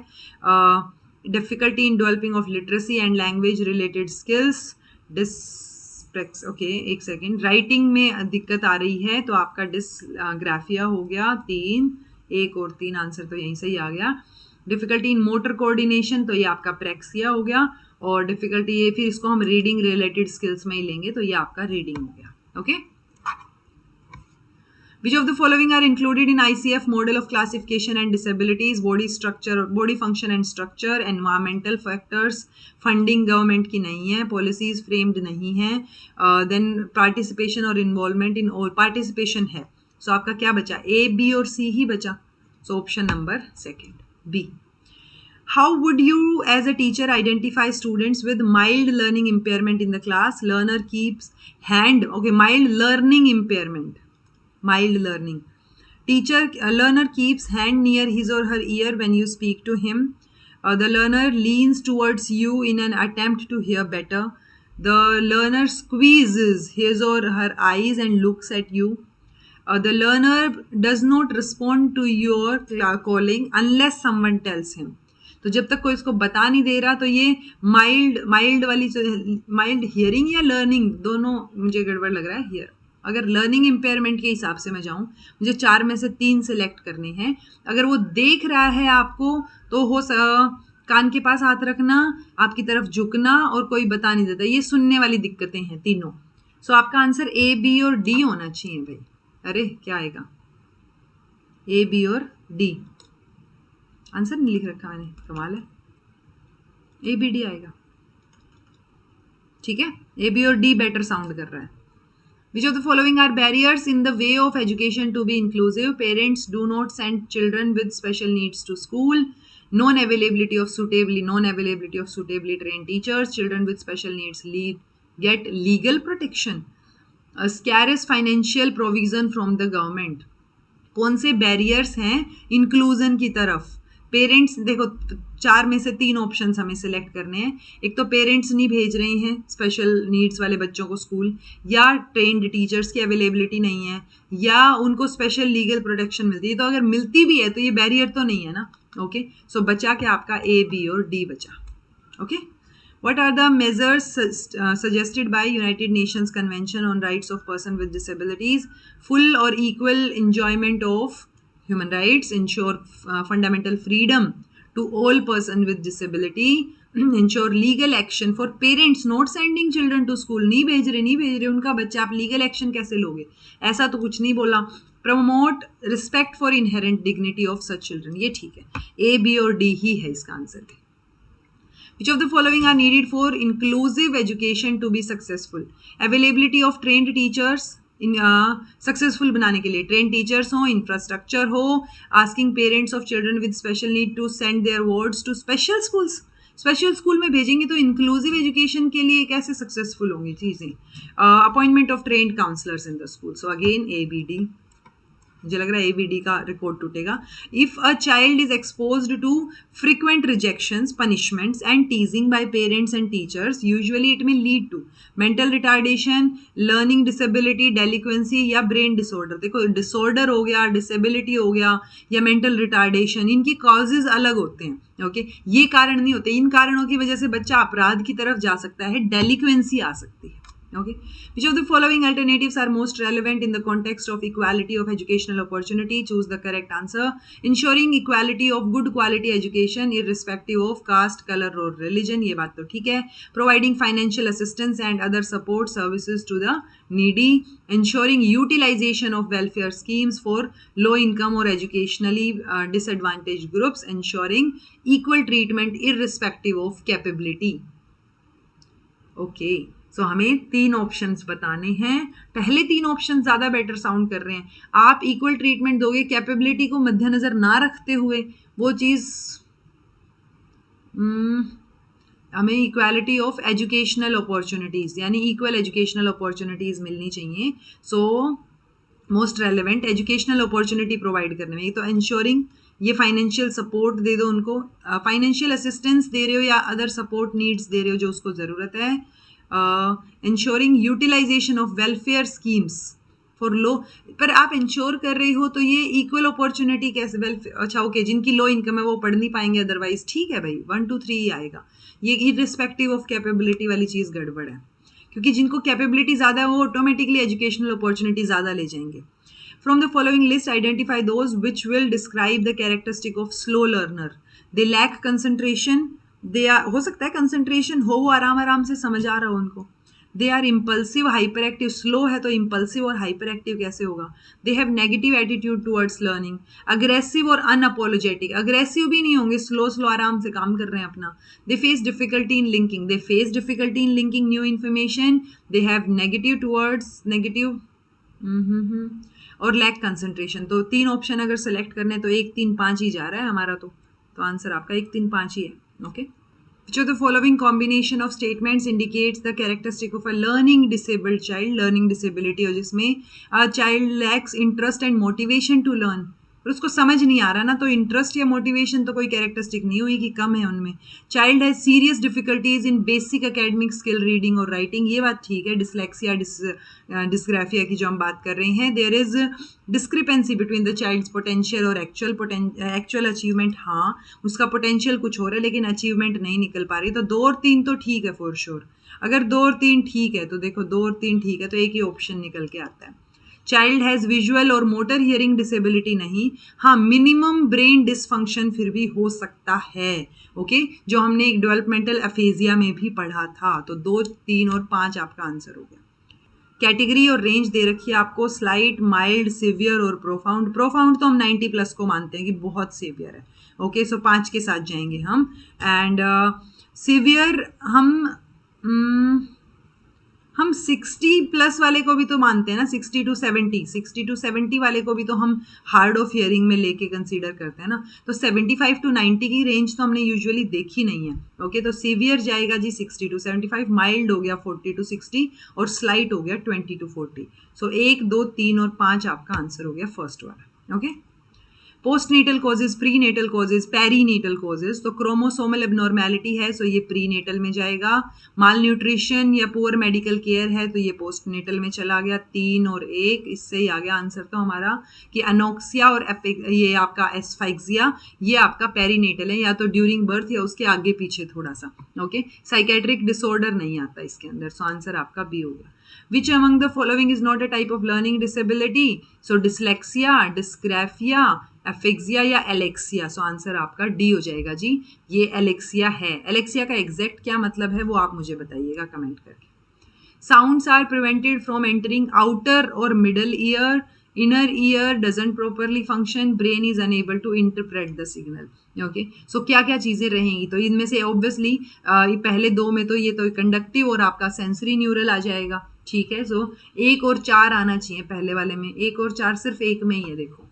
Difficulty in developing of literacy and language related skills, okay एक सेकेंड, राइटिंग में दिक्कत आ रही है तो आपका डिसग्राफिया हो गया। 3 1 और 3 आंसर तो यहीं से ही आ गया। डिफिकल्टी इन मोटर कोऑर्डिनेशन, तो ये आपका प्रेक्सिया हो गया। और डिफिकल्टी ये, फिर इसको हम रीडिंग रिलेटेड स्किल्स में ही लेंगे, तो ये आपका रीडिंग हो गया। Okay, which of the following are included in ICF model of classification and disabilities? Body structure, body function and structure, environmental factors, funding government की नहीं है, पॉलिसीज फ्रेम्ड नहीं है, देन पार्टिसिपेशन और इन्वॉल्वमेंट इन ऑल, पार्टिसिपेशन है। So आपका क्या बचा? A, B और C ही बचा। So option number second B। How would you as a teacher identify students with mild learning impairment in the class? Learner keeps hand, okay, mild learning impairment, mild learning. Teacher, learner keeps hand near his or her ear when you speak to him. The learner leans towards you in an attempt to hear better. The learner squeezes his or her eyes and looks at you. The learner does not respond to your calling unless someone tells him. तो जब तक कोई इसको बता नहीं दे रहा तो ये माइल्ड वाली माइल्ड हियरिंग या लर्निंग, दोनों मुझे गड़बड़ लग रहा है हियर. अगर लर्निंग इम्पेयरमेंट के हिसाब से मैं जाऊं, मुझे 4 में से 3 सेलेक्ट करने हैं. अगर वो देख रहा है आपको तो कान के पास हाथ रखना, आपकी तरफ झुकना और कोई बता नहीं देता, ये सुनने वाली दिक्कतें हैं तीनों. सो आपका आंसर ए, बी और डी होना चाहिए भाई. अरे क्या आएगा? ए, बी और डी. आंसर नहीं लिख रखा मैंने, कमाल है. ए, बी, डी आएगा. ठीक है, ए, बी और डी बेटर साउंड कर रहा है. Which of the following are barriers in the way of education to be inclusive? Parents do not send children with special needs to school. Non-availability of suitably trained teachers. Children with special needs get legal protection. A scarce financial provision from the government. कौन से barriers हैं inclusion की तरफ? Parents, देखो 4 में से 3 options हमें select करने हैं. एक तो पेरेंट्स नहीं भेज रहे हैं स्पेशल नीड्स वाले बच्चों को स्कूल, या ट्रेन्ड टीचर्स की अवेलेबिलिटी नहीं है, या उनको स्पेशल लीगल प्रोटेक्शन मिलती है. तो अगर मिलती भी है तो ये बैरियर तो नहीं है ना. ओके, सो बचा क्या आपका? ए, बी और डी बचा. Okay, what are the measures suggested by United Nations Convention on Rights of Person with Disabilities? Full or equal enjoyment of human rights, ensure fundamental freedom to all person with disability, ensure legal action for parents not sending children to school. नहीं भेज रहे उनका बच्चा, आप legal action कैसे लोगे? ऐसा तो कुछ नहीं बोला. Promote respect for inherent dignity of such children, ये ठीक है. ए, बी और डी ही है इसका answer. Which of the following are needed for inclusive education to be successful? Availability of trained teachers. Successful बनाने के लिए ट्रेन टीचर्स हो, इंफ्रास्ट्रक्चर हो, asking parents of children with special need to send their words to special schools. Special school में भेजेंगे तो inclusive education के लिए कैसे सक्सेसफुल होंगी चीज़ें? Appointment of trained counsellors in the school. So again A, B, D. मुझे लग रहा है ABD का रिकॉर्ड टूटेगा. If a child is exposed to frequent rejections, punishments and teasing by parents and teachers, usually it में lead to mental retardation, learning disability, delinquency या brain disorder. देखो disorder हो गया, डिसेबिलिटी हो गया या मेंटल रिटार्डेशन, इनकी कॉजेज अलग होते हैं. ओके, ये कारण नहीं होते. इन कारणों की वजह से बच्चा अपराध की तरफ जा सकता है, डेलिक्वेंसी आ सकती है. Okay, which of the following alternatives are most relevant in the context of equality of educational opportunity? Choose the correct answer. Ensuring equality of good quality education irrespective of caste, color or religion, ये बात तो ठीक है. Providing financial assistance and other support services to the needy. Ensuring utilization of welfare schemes for low income or educationally disadvantaged groups. Ensuring equal treatment irrespective of capability. Okay. सो हमें 3 options बताने हैं. पहले 3 option ज़्यादा better sound कर रहे हैं. आप equal treatment दोगे कैपेबिलिटी को मद्देनज़र ना रखते हुए, वो चीज़ हमें इक्वालिटी ऑफ एजुकेशनल अपॉर्चुनिटीज़ यानी इक्वल एजुकेशनल अपॉर्चुनिटीज़ मिलनी चाहिए. So most relevant educational opportunity provide करने में, तो इंश्योरिंग ये फाइनेंशियल सपोर्ट दे दो उनको, फाइनेंशियल असिस्टेंस दे रहे हो या अदर सपोर्ट नीड्स दे रहे हो जो उसको ज़रूरत है. Ensuring utilisation of welfare schemes for low, पर आप इंश्योर कर रही हो तो ये इक्वल अपॉर्चुनिटी कैसे? वेलफेयर, अच्छा ओके, जिनकी लो इनकम है वो पढ़ नहीं पाएंगे अदरवाइज, ठीक है भाई, 1 2 3 ही आएगा. ये इररिस्पेक्टिव ऑफ कैपेबिलिटी वाली चीज़ गड़बड़ है, क्योंकि जिनको कैपेबिलिटी ज़्यादा है वो ऑटोमेटिकली एजुकेशनल अपॉर्चुनिटी ज़्यादा ले जाएंगे. From the following list identify those which will describe the characteristic of slow learner. They lack concentration, they are, हो सकता है कंसंट्रेशन हो, वो आराम आराम से समझ आ रहा हो उनको. They are impulsive hyperactive, slow है तो इम्पल्सिव और हाइपर एक्टिव कैसे होगा? They have negative attitude towards learning. Aggressive और अनअपोलोजेटिक, अग्रेसिव भी नहीं होंगे, स्लो स्लो आराम से काम कर रहे हैं अपना. They face difficulty in linking, they face difficulty in linking new information. They have negative towards negative और लैक कंसंट्रेशन. तो 3 ऑप्शन अगर सेलेक्ट करने तो 1 3 5 ही जा रहा है हमारा. तो तो आंसर आपका 1, 3, 5 ही है. Okay. Which of the following combination of statements indicates the characteristic of a learning disabled child? Learning disability हो जिसमें a child lacks interest and motivation to learn. और उसको समझ नहीं आ रहा ना, तो इंटरेस्ट या मोटिवेशन तो कोई कैरेक्टरिस्टिक नहीं हुई कि कम है उनमें. Child has serious difficulties in basic academic skill reading और राइटिंग, ये बात ठीक है. डिसलेक्सिया डिस्ग्राफिया की जो हम बात कर रहे हैं, there is discrepancy between the child's potential और एक्चुअल अचीवमेंट. हाँ, उसका पोटेंशियल कुछ हो रहा है लेकिन अचीवमेंट नहीं निकल पा रही. तो 2 और 3 तो ठीक है फॉर श्योर. अगर 2 और 3 ठीक है तो देखो 2 और 3 ठीक है तो एक ही ऑप्शन निकल के आता है. चाइल्ड हैज़ विजुअल और मोटर हियरिंग डिसेबिलिटी नहीं. हाँ, मिनिमम ब्रेन डिसफंक्शन फिर भी हो सकता है. ओके, जो हमने एक डेवलपमेंटल अफेजिया में भी पढ़ा था. तो 2, 3 और 5 आपका आंसर हो गया. कैटेगरी और रेंज दे रखी है आपको, स्लाइट, माइल्ड, सिवियर और प्रोफाउंड. प्रोफाउंड तो हम 90 प्लस को मानते हैं कि बहुत सिवियर है. ओके, सो 5 के साथ जाएंगे हम. एंड सिवियर हम 60 प्लस वाले को भी तो मानते हैं ना. 60 to 70 वाले को भी तो हम हार्ड ऑफ हियरिंग में लेके कंसीडर करते हैं ना. तो 75 to 90 की रेंज तो हमने यूजुअली देखी नहीं है. ओके, तो सीवियर जाएगा जी 60 to 75, माइल्ड हो गया 40 to 60 और स्लाइट हो गया 20 to 40. सो 1, 2, 3 और 5 आपका आंसर हो गया फर्स्ट वाला. Okay. Postnatal causes, prenatal causes, perinatal causes. तो क्रोमोसोमल एबनॉर्मेलिटी है सो ये प्रीनेटल में जाएगा. माल न्यूट्रिशन या पुअर मेडिकल केयर है तो ये पोस्टनेटल में चला गया. 3 और 1, इससे ही आ गया आंसर तो हमारा कि अनोक्सिया और ये आपका एस्फाइक्सिया ये आपका पेरीनेटल है, या तो ड्यूरिंग बर्थ या उसके आगे पीछे थोड़ा सा. ओके, साइकेट्रिक डिसऑर्डर नहीं आता इसके अंदर. सो आंसर आपका बी हो गया. Which among the following is not a type of learning disability? So dyslexia, dysgraphia, एफेक्सिया या एलेक्सिया. सो आंसर आपका डी हो जाएगा जी. ये एलेक्सिया है. एलेक्सिया का एग्जैक्ट क्या मतलब है वो आप मुझे बताइएगा कमेंट करके. Sounds are prevented from entering outer और middle ear. Inner ear doesn't properly function. Brain is unable to interpret the signal. Okay, so क्या क्या चीज़ें रहेंगी? तो इनमें से ऑब्वियसली पहले 2 में तो ये तो कंडक्टिव और आपका सेंसरी न्यूरल आ जाएगा. ठीक है, सो 1 और 4 आना चाहिए पहले वाले में. 1 और 4 सिर्फ 1 में ही है. देखो,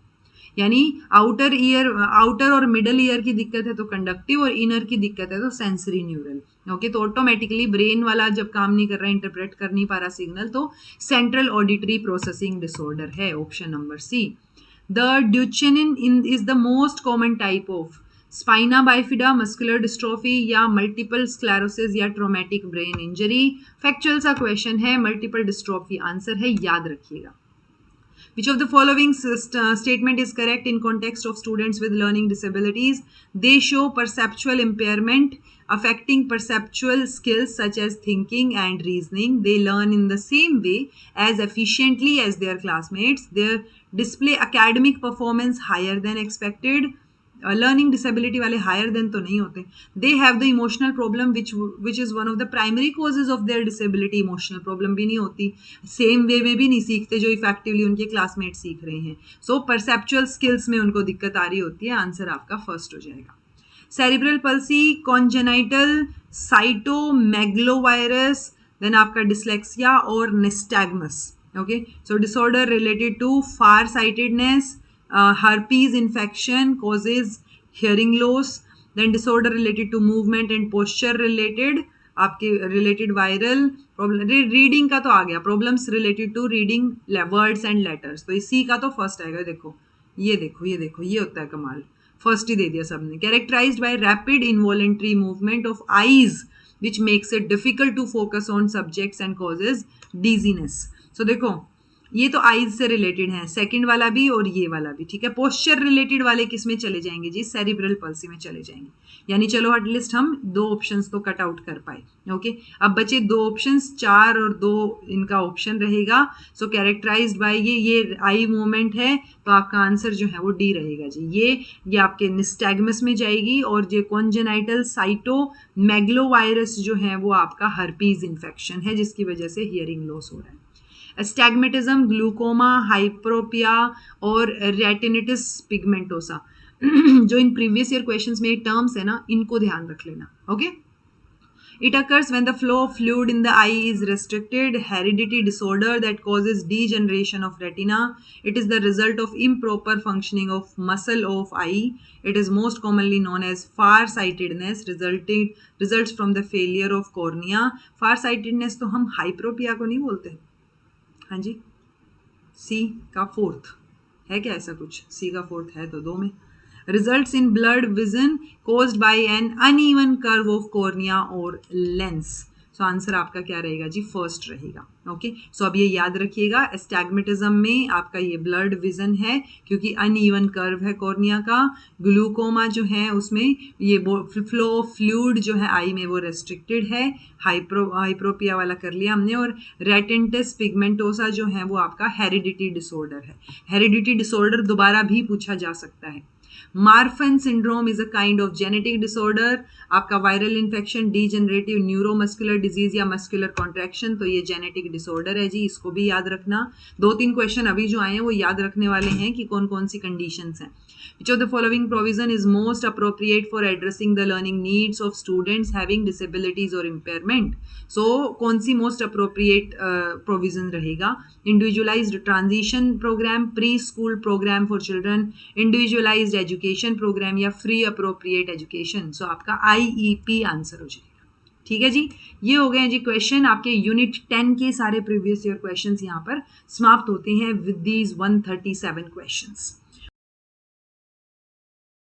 यानी आउटर और मिडल ईयर की दिक्कत है तो कंडक्टिव, और इनर की दिक्कत है तो सेंसरी न्यूरल. ओके, तो ऑटोमेटिकली ब्रेन वाला जब काम नहीं कर रहा, इंटरप्रेट कर नहीं पा रहा सिग्नल, तो सेंट्रल ऑडिटरी प्रोसेसिंग डिसऑर्डर है. Option number C. The Duchenne is the most common type of spina bifida, muscular dystrophy या मल्टीपल स्क्लेरोसिस या ट्रोमेटिक ब्रेन इंजरी. फैक्चुअल सा क्वेश्चन है. मल्टीपल डिस्ट्रोफी आंसर है, याद रखिएगा. Which of the following statement is correct in context of students with learning disabilities? They show perceptual impairment affecting perceptual skills such as thinking and reasoning. They learn in the same way as efficiently as their classmates. They display academic performance higher than expected. Learning disability वाले higher than तो नहीं होते. They have the emotional problem which is one of the primary causes of their disability. Emotional problem भी नहीं होती, same way में भी नहीं सीखते जो इफेक्टिवली उनके क्लासमेट सीख रहे हैं. सो परसेप्चुअल स्किल्स में उनको दिक्कत आ रही होती है. आंसर आपका फर्स्ट हो जाएगा. Cerebral palsy, congenital cytomegalovirus, then आपका डिसलेक्सिया और nystagmus. Okay, so disorder related to farsightedness. herpes infection causes hearing loss. Then disorder related to movement and posture related आपके related viral problem. रीडिंग का तो आ गया, problems related to reading words and letters. तो इसी का तो first आएगा. देखो ये होता है कमाल. फर्स्ट ही दे दिया सबने. Characterized by rapid involuntary movement of eyes which makes it difficult to focus on subjects and causes dizziness. So देखो ये तो आइज से रिलेटेड है, सेकंड वाला भी और ये वाला भी. ठीक है, पोस्चर रिलेटेड वाले किस में चले जाएंगे जी? सेरिब्रल पल्सी में चले जाएंगे. यानी चलो एटलीस्ट हम 2 ऑप्शंस तो कट आउट कर पाए. ओके, अब बचे 2 ऑप्शंस, 4 और 2 इनका ऑप्शन रहेगा. सो कैरेक्टराइज्ड बाय ये आई मूवमेंट है तो आपका आंसर जो है वो डी रहेगा जी. ये आपके निस्टैग्मस में जाएगी, और ये कॉन्जेनाइटल साइटोमेगलोवायरस जो है वो आपका हर्पीज इन्फेक्शन है जिसकी वजह से हियरिंग लॉस हो रहा है. एस्टैग्मेटिज्म, ग्लूकोमा, हाइप्रोपिया और रेटिनिटिस पिगमेंटोसा. जो इन प्रीवियस ईयर क्वेश्चंस में टर्म्स है ना, इनको ध्यान रख लेना. Okay, It occurs when the flow of fluid in the eye is restricted, heredity disorder that causes degeneration of retina. It is the result of improper functioning of muscle of eye. It is most commonly known as farsightedness, results from the failure of cornea. Farsightedness तो हम हाइप्रोपिया को नहीं बोलते? हाँ जी, सी का fourth है क्या ऐसा कुछ? सी का फोर्थ है तो दो में. Results in blurred vision caused by an uneven curve of cornea or lens. So answer आपका क्या रहेगा जी? फर्स्ट रहेगा. ओके, सो अब ये याद रखिएगा, एस्टैग्मेटिज्म में आपका ये ब्लर्ड विजन है क्योंकि अनइवन कर्व है कॉर्निया का. ग्लूकोमा जो है उसमें ये फ्लो ऑफ फ्लूइड जो है आई में वो रेस्ट्रिक्टेड है. हाइप्रोपिया वाला कर लिया हमने. और रेटिनटिस पिगमेंटोसा जो है वो आपका हेरिडिटी डिसऑर्डर है. हेरिडिटी डिसऑर्डर दोबारा भी पूछा जा सकता है. Marfan syndrome is a kind of genetic disorder. आपका viral infection, degenerative neuromuscular disease या मस्कुलर कॉन्ट्रैक्शन, तो ये जेनेटिक डिसऑर्डर है जी, इसको भी याद रखना. 2-3 क्वेश्चन अभी जो आए हैं वो याद रखने वाले हैं कि कौन कौन सी कंडीशंस हैं. Which of the following provision is most appropriate for addressing the learning needs of students having disabilities or impairment? So कौन सी most appropriate provision रहेगा? Individualized transition program, pre-school program for children, individualized education program या free appropriate education. So आपका IEP answer हो जाएगा. ठीक है जी, ये हो गए हैं जी क्वेश्चन. आपके यूनिट 10 के सारे प्रीवियस ईयर क्वेश्चंस यहाँ पर समाप्त होते हैं विद दीज 137 क्वेश्चंस.